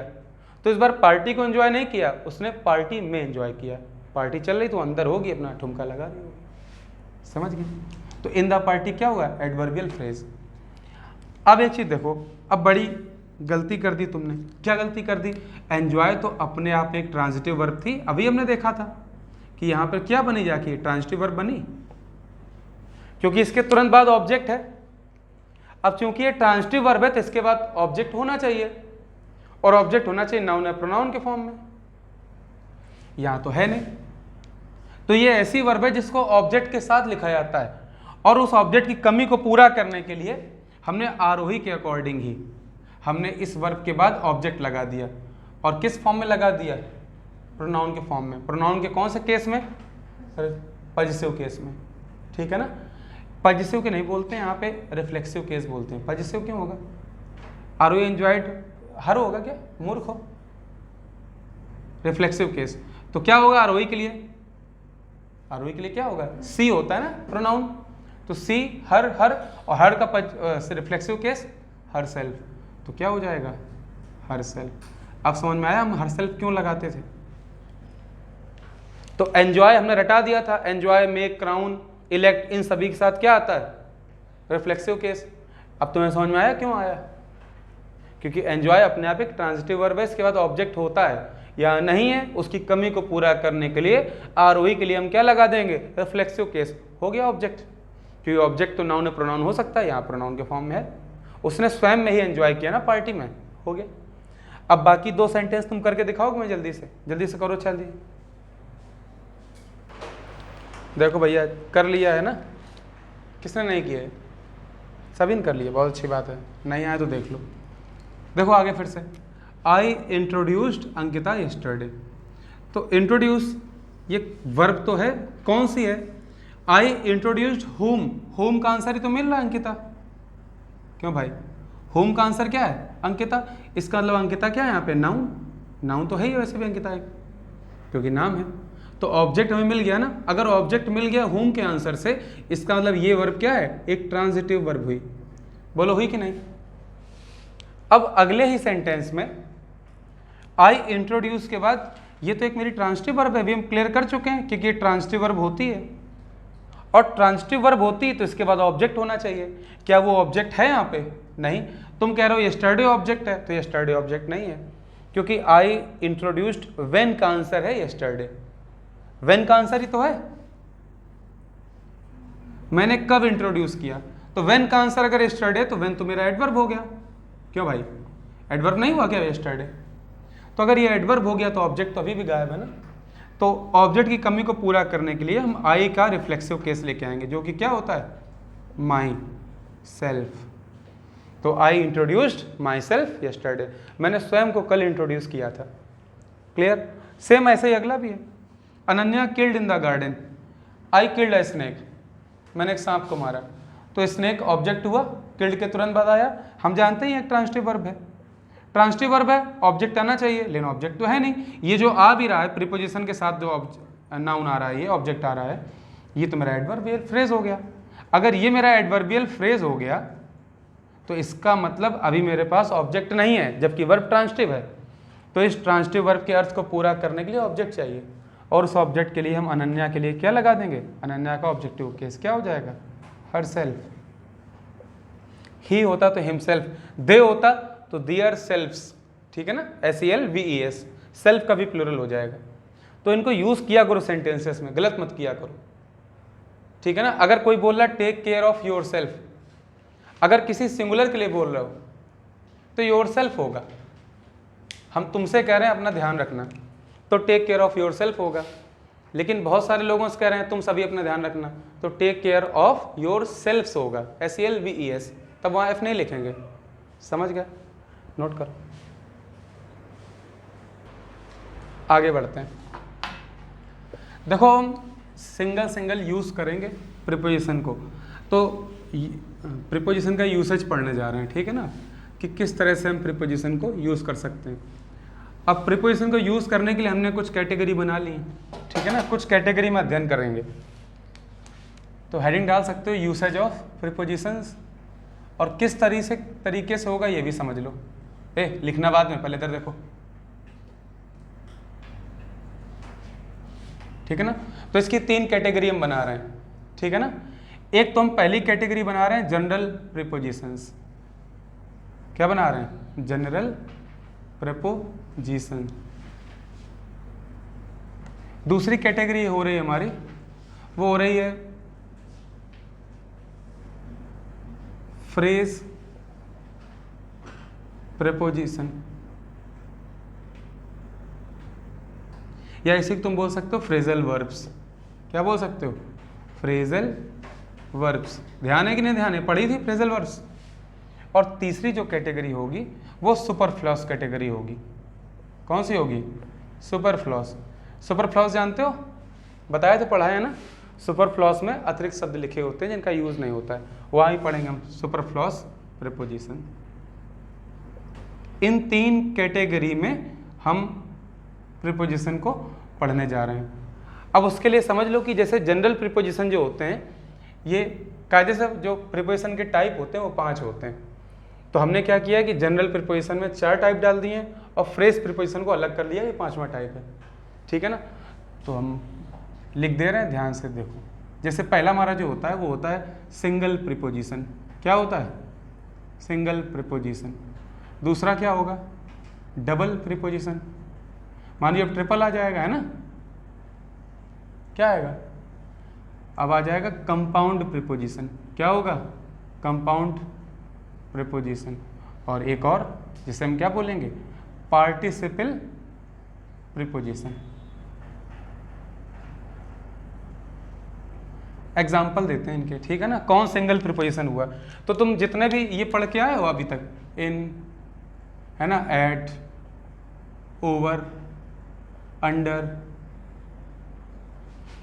तो इस बार पार्टी को एंजॉय नहीं किया, उसने पार्टी में एंजॉय किया। पार्टी चल रही तो अंदर होगी, अपना ठुमका लगा रही होगी, समझ गए। तो इन द पार्टी क्या हुआ, एडवर्बियल फ्रेज। अब एक चीज देखो, अब बड़ी गलती कर दी तुमने। क्या गलती कर दी, एंजॉय तो अपने आप में एक ट्रांजिटिव वर्ब थी, अभी हमने देखा था कि यहाँ पर क्या बनी जाके, ट्रांजिटिव वर्ब बनी, क्योंकि इसके तुरंत बाद ऑब्जेक्ट है। अब चूंकि ये ट्रांजिटिव वर्ब है तो इसके बाद ऑब्जेक्ट होना चाहिए, और ऑब्जेक्ट होना चाहिए नाउन या प्रोनाउन के फॉर्म में, यहां तो है नहीं। तो ये ऐसी वर्ब है जिसको ऑब्जेक्ट के साथ लिखा जाता है, और उस ऑब्जेक्ट की कमी को पूरा करने के लिए हमने आरोही के अकॉर्डिंग ही हमने इस वर्ब के बाद ऑब्जेक्ट लगा दिया। और किस फॉर्म में लगा दिया, प्रोनाउन के फॉर्म में। प्रोनाउन के कौन से केस में, पॉजिटिव केस में, ठीक है ना। पॉजिटिव के नहीं बोलते हैं यहाँ पे, रिफ्लेक्सिव केस बोलते हैं। पॉजिटिव क्यों होगा, आरोही एंजॉयड हर होगा क्या, मूर्ख हो। रिफ्लेक्सिव केस तो क्या होगा आरोही के लिए, आरोही के लिए क्या होगा, सी होता है ना प्रोनाउन, तो सी हर, और हर का रिफ्लेक्सिव केस हर सेल्फ, तो क्या हो जाएगा हर सेल्फ। अब समझ में आया हम हर सेल्फ क्यों लगाते थे। तो एंजॉय हमने रटा दिया था, एंजॉय, मेक, क्राउन, इलेक्ट, इन सभी के साथ क्या आता है, रिफ्लेक्सिव केस। अब तुम्हें समझ में आया क्यों आया, क्योंकि एंजॉय अपने आप एक ट्रांजिटिव वर्ब है, इसके बाद ऑब्जेक्ट होता है या नहीं है, उसकी कमी को पूरा करने के लिए आरोही के लिए हम क्या लगा देंगे, रिफ्लेक्सिव केस, हो गया ऑब्जेक्ट। क्योंकि ऑब्जेक्ट तो नाउन प्रोनाउन हो सकता है, यहाँ प्रोनाउन के फॉर्म में है, उसने स्वयं में ही एंजॉय किया ना पार्टी में, हो गया। अब बाकी 2 सेंटेंस तुम करके दिखाओगे, मैं जल्दी से करो, जल्दी। देखो भैया कर लिया है ना, किसने नहीं किया है, सभी ने कर लिया, बहुत अच्छी बात है, नहीं आए तो देख लो। देखो आगे फिर से, आई इंट्रोड्यूस्ड अंकिता यस्टरडे, तो इंट्रोड्यूस ये वर्ब तो है, कौन सी है, आई इंट्रोड्यूस्ड होम, होम का आंसर ही तो मिल रहा है अंकिता, क्यों भाई, होम का आंसर क्या है अंकिता, इसका मतलब अंकिता क्या है यहाँ पे, नाउन, नाउन तो है ही वैसे भी अंकिता है क्योंकि नाम है, तो ऑब्जेक्ट हमें मिल गया ना। अगर ऑब्जेक्ट मिल गया होम के आंसर से, इसका मतलब ये वर्ब क्या है, एक ट्रांजिटिव वर्ब हुई, बोलो हुई कि नहीं। अब अगले ही सेंटेंस में आई इंट्रोड्यूस के बाद, ये तो एक मेरी ट्रांजिटिव वर्ब है, अभी हम क्लियर कर चुके हैं क्योंकि ये ट्रांजिटिव वर्ब होती है, और ट्रांजिटिव वर्ब होती है तो इसके बाद ऑब्जेक्ट होना चाहिए। क्या वो ऑब्जेक्ट है यहाँ पे, नहीं। तुम कह रहे हो यस्टरडे ऑब्जेक्ट है, तो यस्टरडे ऑब्जेक्ट नहीं है, क्योंकि आई इंट्रोड्यूस्ड व्हेन का आंसर है यस्टरडे, व्हेन का आंसर ही तो है, मैंने कब इंट्रोड्यूस किया, तो व्हेन का आंसर अगर यस्टरडे तो व्हेन तो मेरा एडवर्ब हो गया, क्यों भाई, एडवर्ब नहीं हुआ क्या यस्टरडे, तो अगर ये एडवर्ब हो गया तो ऑब्जेक्ट तो अभी भी गायब है ना। तो ऑब्जेक्ट की कमी को पूरा करने के लिए हम आई का रिफ्लेक्सिव केस लेके आएंगे, जो कि क्या होता है, माई सेल्फ। तो आई इंट्रोड्यूस्ड माई सेल्फ यस्टरडे, मैंने स्वयं को कल इंट्रोड्यूस किया था, क्लियर। सेम ऐसे ही अगला भी है, Ananya killed in the garden, I killed a snake, मैंने एक सांप को मारा, तो स्नेक ऑब्जेक्ट हुआ, किल्ड के तुरंत बाद आया, हम जानते ही एक ट्रांजिटिव वर्ब है, ट्रांजिटिव वर्ब है, ऑब्जेक्ट आना चाहिए, लेकिन ऑब्जेक्ट तो है नहीं, ये जो आ भी रहा है प्रीपोजिशन के साथ जो नाउन आ रहा है, ये ऑब्जेक्ट आ रहा है, ये तो मेरा एडवर्बियल फ्रेज हो गया। अगर ये मेरा एडवर्बियल फ्रेज हो गया तो इसका मतलब अभी मेरे पास ऑब्जेक्ट नहीं है, जबकि वर्ब ट्रांजिटिव है, तो इस ट्रांजिटिव वर्ब के अर्थ को पूरा करने के लिए ऑब्जेक्ट चाहिए, और उस ऑब्जेक्ट के लिए हम अनन्या के लिए क्या लगा देंगे, अनन्या का ऑब्जेक्टिव केस क्या हो जाएगा, हर सेल्फ। ही होता तो हिमसेल्फ, दे होता तो देयर सेल्फ्स, ठीक है ना, SELVES, सेल्फ का भी प्लूरल हो जाएगा। तो इनको यूज किया करो सेंटेंसेस में, गलत मत किया करो, ठीक है ना। अगर कोई बोल रहा take care of yourself, अगर किसी सिंगुलर के लिए बोल रहे हो तो योर सेल्फ होगा, हम तुमसे कह रहे हैं अपना ध्यान रखना, तो take care of yourself होगा। लेकिन बहुत सारे लोगों से कह रहे हैं तुम सभी अपना ध्यान रखना, तो take care of yourselves होगा, SELVES, तब वहाँ F नहीं लिखेंगे, समझ गए, नोट करो। आगे बढ़ते हैं, देखो हम सिंगल यूज करेंगे प्रीपोजिशन को, तो प्रीपोजिशन का यूसेज पढ़ने जा रहे हैं, ठीक है ना, कि किस तरह से हम प्रीपोजिशन को यूज कर सकते हैं। अब प्रीपोजिशन को यूज करने के लिए हमने कुछ कैटेगरी बना ली, ठीक है ना, कुछ कैटेगरी में अध्ययन करेंगे। तो हेडिंग डाल सकते हो यूसेज ऑफ प्रीपोजिशंस, और किस तरीके से होगा ये भी समझ लो। लिखना बाद में, पहले इधर देखो, ठीक है ना। तो इसकी 3 कैटेगरी हम बना रहे हैं, ठीक है ना। एक तो हम पहली कैटेगरी बना रहे हैं जनरल प्रीपोजिशंस, क्या बना रहे हैं, जनरल प्रीपोजिशन। दूसरी कैटेगरी हो रही है हमारी, वो हो रही है फ्रेज प्रीपोजिशन, या इसे तुम बोल सकते हो फ्रेजल वर्ब्स। क्या बोल सकते हो, फ्रेजल वर्ब्स। ध्यान है कि नहीं ध्यान है, पढ़ी थी फ्रेजल वर्ब्स। और तीसरी जो कैटेगरी होगी वो सुपरफ्लॉस कैटेगरी होगी। कौन सी होगी, सुपरफ्लॉस। सुपरफ्लॉस जानते हो, बताया तो पढ़ा है ना, सुपरफ्लॉस में अतिरिक्त शब्द लिखे होते हैं जिनका यूज नहीं होता है, वहाँ ही पढ़ेंगे हम सुपरफ्लॉस प्रीपोजिशन। इन 3 कैटेगरी में हम प्रीपोजिशन को पढ़ने जा रहे हैं। अब उसके लिए समझ लो कि जैसे जनरल प्रीपोजिशन जो होते हैं, ये कायदे से जो प्रीपोजिशन के टाइप होते हैं वो 5 होते हैं। तो हमने क्या किया कि जनरल प्रीपोजिशन में 4 टाइप डाल दिए और फ्रेज प्रीपोजिशन को अलग कर लिया, ये 5वां टाइप है, ठीक है ना। तो हम लिख दे रहे हैं, ध्यान से देखो। जैसे पहला हमारा जो होता है वो होता है सिंगल प्रीपोजिशन। क्या होता है? Single preposition. दूसरा क्या होगा? Double preposition. मान लीजिए अब ट्रिपल आ जाएगा, है ना, क्या आएगा? अब आ जाएगा कंपाउंड प्रीपोजिशन। क्या होगा? Compound preposition. और एक और जिसे हम क्या बोलेंगे? Participle preposition. एग्जाम्पल देते हैं इनके, ठीक है ना, कौन सिंगल प्रीपोजिशन हुआ। तो तुम जितने भी ये पढ़ के आए हो अभी तक, इन, है ना, एट, ओवर, अंडर,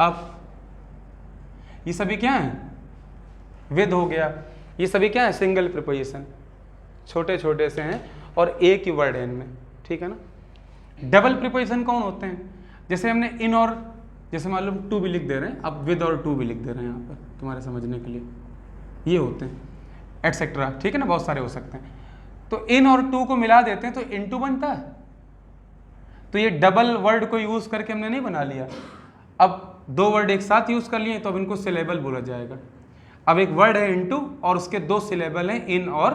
अप, ये सभी क्या हैं? विद हो गया, ये सभी क्या है? सिंगल प्रीपोजिशन, छोटे छोटे से हैं और एक ही वर्ड है इनमें, ठीक है ना। डबल प्रीपोजिशन कौन होते हैं? जैसे हमने इन और, जैसे मालूम टू भी लिख दे रहे हैं, अब विद और टू भी लिख दे रहे हैं यहाँ पर तुम्हारे समझने के लिए, ये होते हैं, एटसेट्रा, ठीक है ना, बहुत सारे हो सकते हैं। तो इन और टू को मिला देते हैं तो इनटू बनता है। तो ये डबल वर्ड को यूज करके हमने नहीं बना लिया, अब 2 वर्ड एक साथ यूज कर लिए तो अब इनको सिलेबल बोला जाएगा। अब एक वर्ड है इनटू और उसके 2 सिलेबल हैं इन और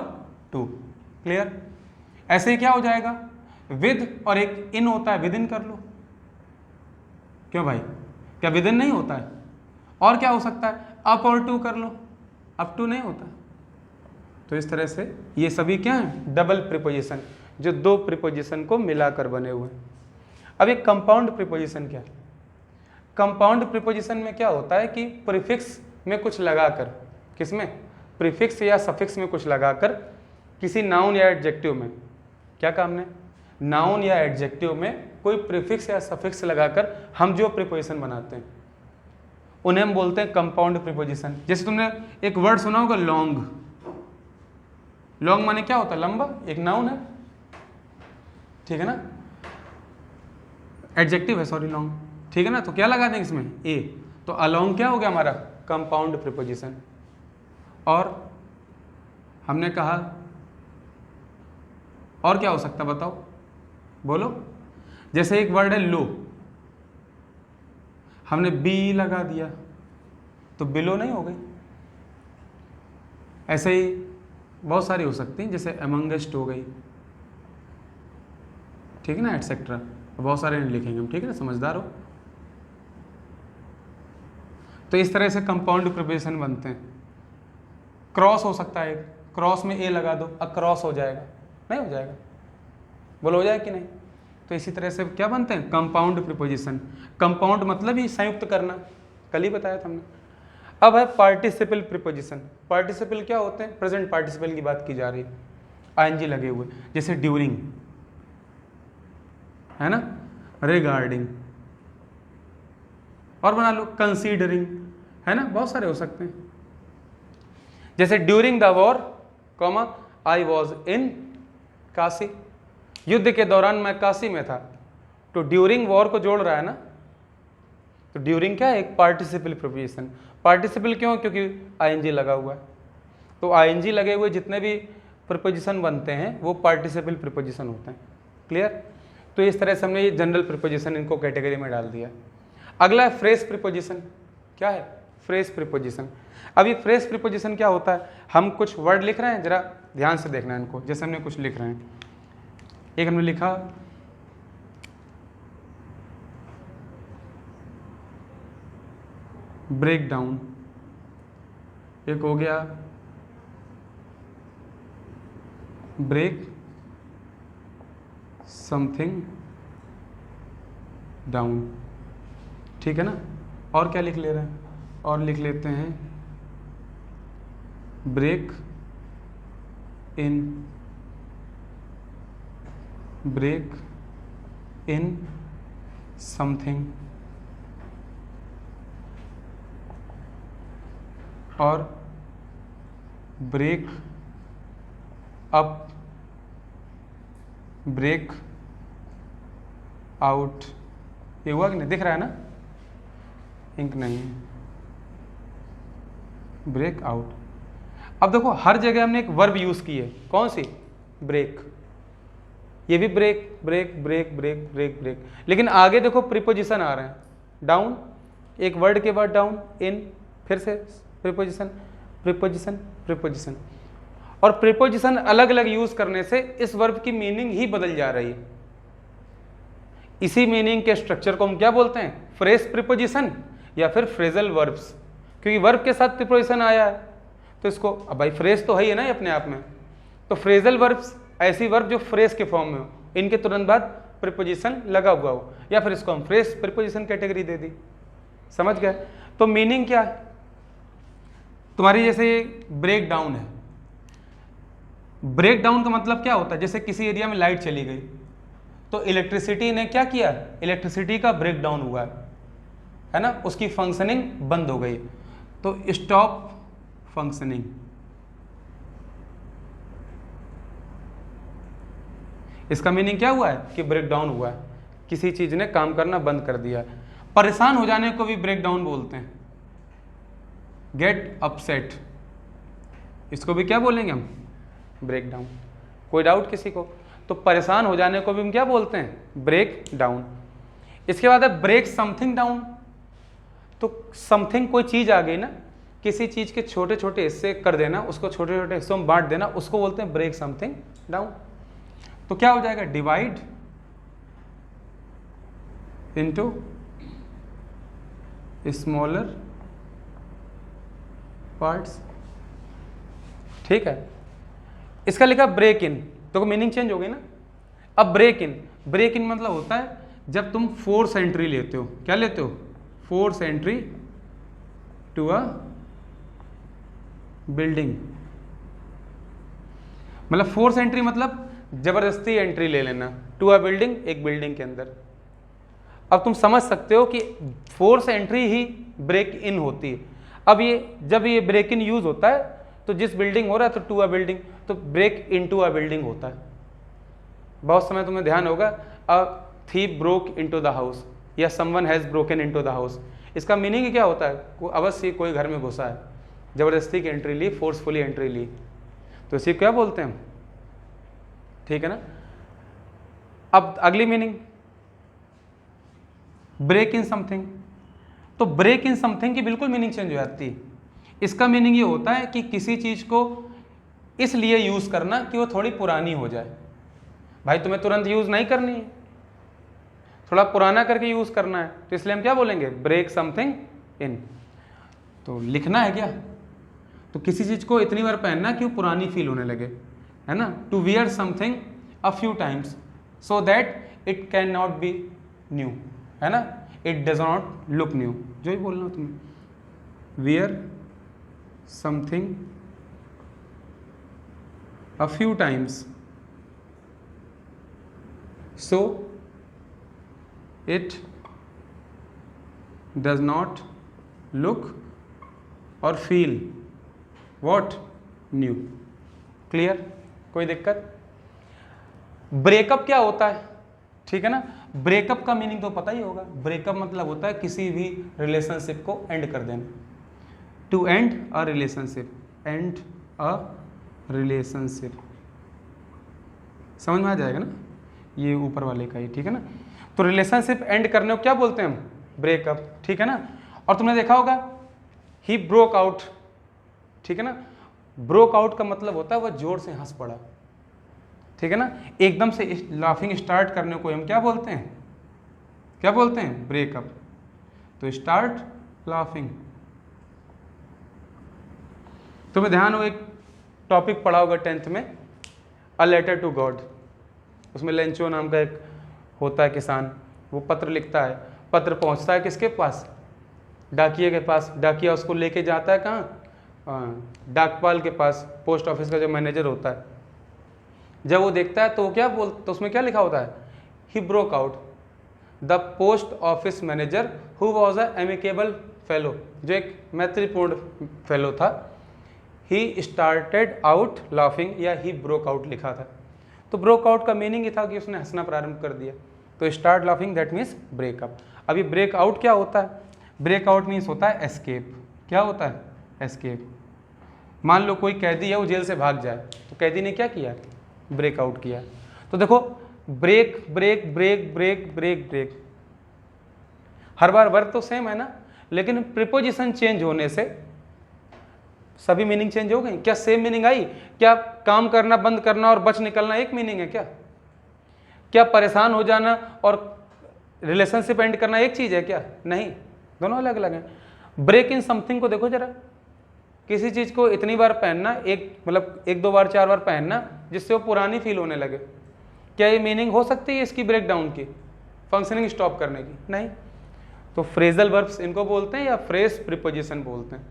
टू। क्लियर? ऐसे ही क्या हो जाएगा? विद और एक इन होता है, विद इन कर लो। क्यों भाई, क्या विद इन नहीं होता है? और क्या हो सकता है? अप और टू कर लो, अप टू नहीं होता। तो इस तरह से ये सभी क्या है? डबल प्रीपोजिशन, जो 2 प्रीपोजिशन को मिलाकर बने हुए हैं। अब एक कंपाउंड प्रीपोजिशन क्या है? कंपाउंड प्रीपोजिशन में क्या होता है कि प्रीफिक्स में कुछ लगाकर, किसमें? प्रीफिक्स या सफिक्स में कुछ लगाकर किसी नाउन या एडजेक्टिव में, क्या काम ने? नाउन या एडजेक्टिव में कोई प्रीफिक्स या सफिक्स लगाकर हम जो प्रीपोजिशन बनाते हैं उन्हें हम बोलते हैं कंपाउंड प्रीपोजिशन। जैसे तुमने एक वर्ड सुना होगा लॉन्ग। लॉन्ग माने क्या होता है? लंबा, एक नाउन है, ठीक है ना, एडजेक्टिव है, सॉरी, लॉन्ग, ठीक है ना। तो क्या लगा देंगे इसमें? ए। तो अलोंग क्या हो गया हमारा? Compound preposition. और हमने कहा और क्या हो सकता है, बताओ, बोलो। जैसे एक वर्ड है लो, हमने बी लगा दिया तो बिलो नहीं हो गई। ऐसे ही बहुत सारी हो सकती हैं, जैसे अमंगेस्ट हो गई, ठीक है ना, एटसेट्रा। बहुत सारे लिखेंगे हम, ठीक है ना, समझदार हो। तो इस तरह से कंपाउंड प्रीपोजिशन बनते हैं। क्रॉस हो सकता है, क्रॉस में ए लगा दो, अक्रॉस हो जाएगा, नहीं हो जाएगा, बोलो हो जाएगा कि नहीं। तो इसी तरह से क्या बनते हैं? Compound preposition. कंपाउंड मतलब ही संयुक्त करना, कल ही बताया था हमने। अब है पार्टिसिपल प्रीपोजिशन। पार्टिसिपल क्या होते हैं? प्रेजेंट पार्टिसिपल की बात की जा रही है, आईएनजी लगे हुए, जैसे ड्यूरिंग, है ना, रिगार्डिंग, और बना लो कंसीडरिंग, है ना, बहुत सारे हो सकते हैं। जैसे during the war, comma, I was in Kashi, युद्ध के दौरान मैं काशी में था। तो ड्यूरिंग वॉर को जोड़ रहा है ना, तो ड्यूरिंग क्या है? एक पार्टिसिपल प्रीपोजिशन। पार्टिसिपल क्यों? क्योंकि आईएनजी लगा हुआ है। तो आईएनजी लगे हुए जितने भी प्रीपोजिशन बनते हैं वो पार्टिसिपल प्रीपोजिशन होते हैं। क्लियर? तो इस तरह से हमने ये जनरल प्रीपोजिशन इनको कैटेगरी में डाल दिया। अगला है फ्रेज प्रीपोजिशन। क्या है? Phrase preposition. अभी फ्रेज प्रीपोजिशन क्या होता है? हम कुछ वर्ड लिख रहे हैं, जरा ध्यान से देखना है इनको। जैसे हमने कुछ लिख रहे हैं, एक हमने लिखा ब्रेक डाउन, एक हो गया ब्रेक समथिंग डाउन, ठीक है ना। और क्या लिख ले रहे हैं? और लिख लेते हैं break in, break in something, और ब्रेक अप, ब्रेक आउट। ये हुआ कि नहीं? दिख रहा है ना? इंक नहीं है, ब्रेक आउट। अब देखो हर जगह हमने एक वर्ब यूज की है, कौन सी? ब्रेक। ये भी break break break break break break, लेकिन आगे देखो प्रीपोजिशन आ रहे हैं, डाउन, एक वर्ड के बाद डाउन, इन, फिर से प्रीपोजिशन प्रीपोजिशन प्रीपोजिशन। और प्रीपोजिशन अलग अलग यूज करने से इस वर्ब की मीनिंग ही बदल जा रही है। इसी मीनिंग के स्ट्रक्चर को हम क्या बोलते हैं? फ्रेज प्रीपोजिशन या फिर फ्रेजल वर्ब्स, क्योंकि वर्ब के साथ प्रीपोजिशन आया है तो इसको, अब भाई फ्रेज तो है ही ना ये अपने आप में, तो फ्रेजल वर्ब्स ऐसी वर्ब जो फ्रेज के फॉर्म में हो, इनके तुरंत बाद प्रीपोजिशन लगा हुआ हो, या फिर इसको हम फ्रेज प्रीपोजिशन कैटेगरी दे दी। समझ गए? तो मीनिंग क्या है तुम्हारी? जैसे ब्रेक डाउन है, ब्रेक डाउन का मतलब क्या होता है? जैसे किसी एरिया में लाइट चली गई तो इलेक्ट्रिसिटी ने क्या किया? इलेक्ट्रिसिटी का ब्रेक डाउन हुआ है ना, उसकी फंक्शनिंग बंद हो गई, तो स्टॉप फंक्शनिंग। इसका मीनिंग क्या हुआ है? कि ब्रेक डाउन हुआ है, किसी चीज ने काम करना बंद कर दिया। परेशान हो जाने को भी ब्रेक डाउन बोलते हैं, गेट अपसेट, इसको भी क्या बोलेंगे हम? Break down. कोई डाउट किसी को? तो परेशान हो जाने को भी हम क्या बोलते हैं? Break down. इसके बाद है ब्रेक समथिंग डाउन। तो समथिंग कोई चीज आ गई ना, किसी चीज के छोटे छोटे हिस्से कर देना, उसको छोटे छोटे हिस्सों में बांट देना, उसको बोलते हैं ब्रेक समथिंग डाउन। तो क्या हो जाएगा? Divide into smaller parts. ठीक है, इसका लिखा ब्रेक इन, तो मीनिंग चेंज हो गई ना। अब ब्रेक इन, ब्रेक इन मतलब होता है जब तुम फोर्स एंट्री लेते हो। क्या लेते हो? Force entry to a building. मतलब फोर्स एंट्री मतलब जबरदस्ती एंट्री ले लेना टू अ बिल्डिंग, एक बिल्डिंग के अंदर। अब तुम समझ सकते हो कि फोर्स एंट्री ही ब्रेक इन होती है। अब ये जब ये ब्रेक इन यूज होता है तो जिस बिल्डिंग हो रहा है तो टू अ बिल्डिंग, तो ब्रेक इनटू अ बिल्डिंग होता है। बहुत समय तुम्हें ध्यान होगा, a thief broke into the house या someone has broken into the house. इसका मीनिंग क्या होता है? अवश्य कोई घर में घुसा है, जबरदस्ती की एंट्री ली, फोर्सफुली एंट्री ली, तो इसे क्या बोलते हैं हम? ठीक है ना। अब अगली मीनिंग, ब्रेक इन समथिंग। तो ब्रेक इन समथिंग की बिल्कुल मीनिंग चेंज हो जाती है। इसका मीनिंग ये होता है कि किसी चीज को इसलिए यूज करना कि वो थोड़ी पुरानी हो जाए। भाई तुम्हें तुरंत यूज नहीं करनी है, थोड़ा पुराना करके यूज करना है, तो इसलिए हम क्या बोलेंगे? Break something in. तो लिखना है क्या? तो किसी चीज को इतनी बार पहनना कि वो पुरानी फील होने लगे, है ना। To wear something a few times so that it can not be new, है ना, it does not look new. जो ही बोलना हो तुम्हें, wear something a few times so it does not look or feel what new। Clear? कोई दिक्कत? Breakup क्या होता है? ठीक है ना। ब्रेकअप का मीनिंग तो पता ही होगा। ब्रेकअप मतलब होता है किसी भी रिलेशनशिप को एंड कर देना। To end a relationship, end a relationship, समझ में आ जाएगा ना, ये ऊपर वाले का ही। ठीक है ना। तो रिलेशनशिप एंड करने को क्या बोलते हैं हम? ब्रेकअप। ठीक है ना। और तुमने देखा होगा ही ब्रोक आउट। ठीक है ना। ब्रोक आउट का मतलब होता है वह जोर से हंस पड़ा। ठीक है ना। एकदम से लाफिंग स्टार्ट करने को हम क्या बोलते हैं? क्या बोलते हैं? ब्रेकअप। तो स्टार्ट लाफिंग। तुम्हें ध्यान हो, एक टॉपिक पढ़ा होगा 10th में, अ लेटर टू गॉड। उसमें लेंचो नाम का एक होता है किसान, वो पत्र लिखता है। पत्र पहुंचता है किसके पास? डाकिये के पास। डाकिया उसको लेके जाता है कहाँ? डाकपाल के पास, पोस्ट ऑफिस का जो मैनेजर होता है। जब वो देखता है तो वो क्या तो उसमें क्या लिखा होता है? He broke out, the post office manager who was a amicable fellow, जो एक मैत्रीपूर्ण फेलो था, ही स्टार्टेड आउट लाफिंग, या ही ब्रोक आउट लिखा था। तो ब्रोक आउट का मीनिंग ये था कि उसने हंसना प्रारंभ कर दिया। तो start laughing that means breakup. अभी ब्रेक आउट क्या होता है? ब्रेकआउट मीन्स होता है एस्केप। क्या होता है? एस्केप। मान लो कोई कैदी है, वो जेल से भाग जाए, तो कैदी ने क्या किया? ब्रेकआउट किया। तो देखो break break break break break break, हर बार वर्ब तो सेम है ना, लेकिन प्रीपोजिशन चेंज होने से सभी मीनिंग चेंज हो गई। क्या सेम मीनिंग आई? क्या काम करना बंद करना और बच निकलना एक मीनिंग है क्या? क्या परेशान हो जाना और रिलेशनशिप एंड करना एक चीज है क्या? नहीं, दोनों अलग अलग हैं। ब्रेक इन समथिंग को देखो जरा, किसी चीज को इतनी बार पहनना, मतलब एक दो बार चार बार पहनना जिससे वो पुरानी फील होने लगे, क्या ये मीनिंग हो सकती है इसकी ब्रेक डाउन की, फंक्शनिंग स्टॉप करने की? नहीं। तो फ्रेजल वर्ब्स इनको बोलते हैं या फ्रेज प्रीपोजिशन बोलते हैं।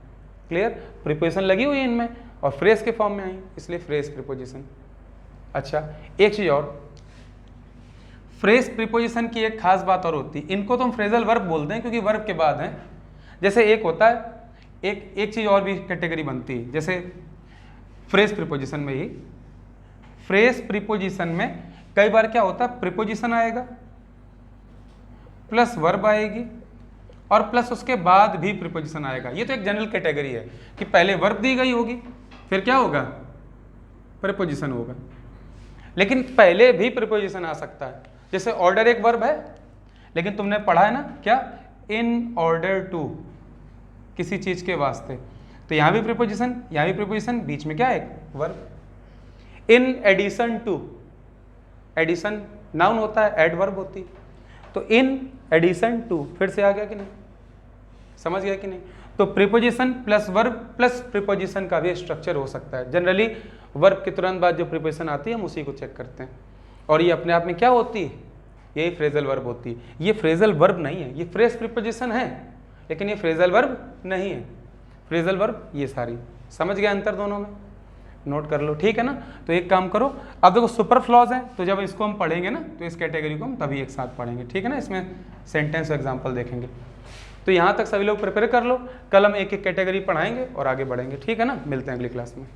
क्लियर? प्रीपोजिशन लगी हुई है इनमें और फ्रेज के फॉर्म में आई, इसलिए फ्रेज प्रीपोजिशन। अच्छा, एक चीज और, फ्रेज प्रीपोजिशन की एक खास बात और होती है, इनको तो हम फ्रेजल वर्ब बोलते हैं क्योंकि वर्ब के बाद हैं। जैसे एक होता है, एक चीज और भी कैटेगरी बनती है, जैसे फ्रेज प्रीपोजिशन में ही, फ्रेज प्रीपोजिशन में कई बार क्या होता है, प्रीपोजिशन आएगा प्लस वर्ब आएगी और प्लस उसके बाद भी प्रीपोजिशन आएगा। ये तो एक जनरल कैटेगरी है कि पहले वर्ब दी गई होगी, फिर क्या होगा? प्रीपोजिशन होगा। लेकिन पहले भी प्रीपोजिशन आ सकता है। जैसे ऑर्डर एक वर्ब है, लेकिन तुमने पढ़ा है ना क्या, इन ऑर्डर टू, किसी चीज के वास्ते, तो यहां भी प्रीपोजिशन, यहां भी प्रीपोजिशन, बीच में क्या है? एक verb. In addition to, addition noun होता है, एडवर्ब होती, तो इन एडिशन टू फिर से आ गया कि नहीं? समझ गया कि नहीं? तो preposition plus verb plus preposition का भी स्ट्रक्चर हो सकता है। जनरली वर्ब के तुरंत बाद जो प्रीपोजिशन आती है हम उसी को चेक करते हैं, और ये अपने आप में क्या होती है? यही फ्रेजल वर्ब होती है। ये फ्रेजल वर्ब नहीं है, ये फ्रेज प्रीपोजिशन है, लेकिन ये फ्रेजल वर्ब नहीं है। फ्रेजल वर्ब ये सारी, समझ गया अंतर दोनों में? नोट कर लो, ठीक है ना? तो एक काम करो, अब देखो सुपर फ्लॉज है, तो जब इसको हम पढ़ेंगे ना, तो इस कैटेगरी को हम तभी एक साथ पढ़ेंगे, ठीक है ना? इसमें सेंटेंस एग्जांपल देखेंगे। तो यहाँ तक सभी लोग प्रिपेयर कर लो, कल हम एक एक कैटेगरी पढ़ाएंगे और आगे बढ़ेंगे, ठीक है ना? मिलते हैं अगली क्लास में।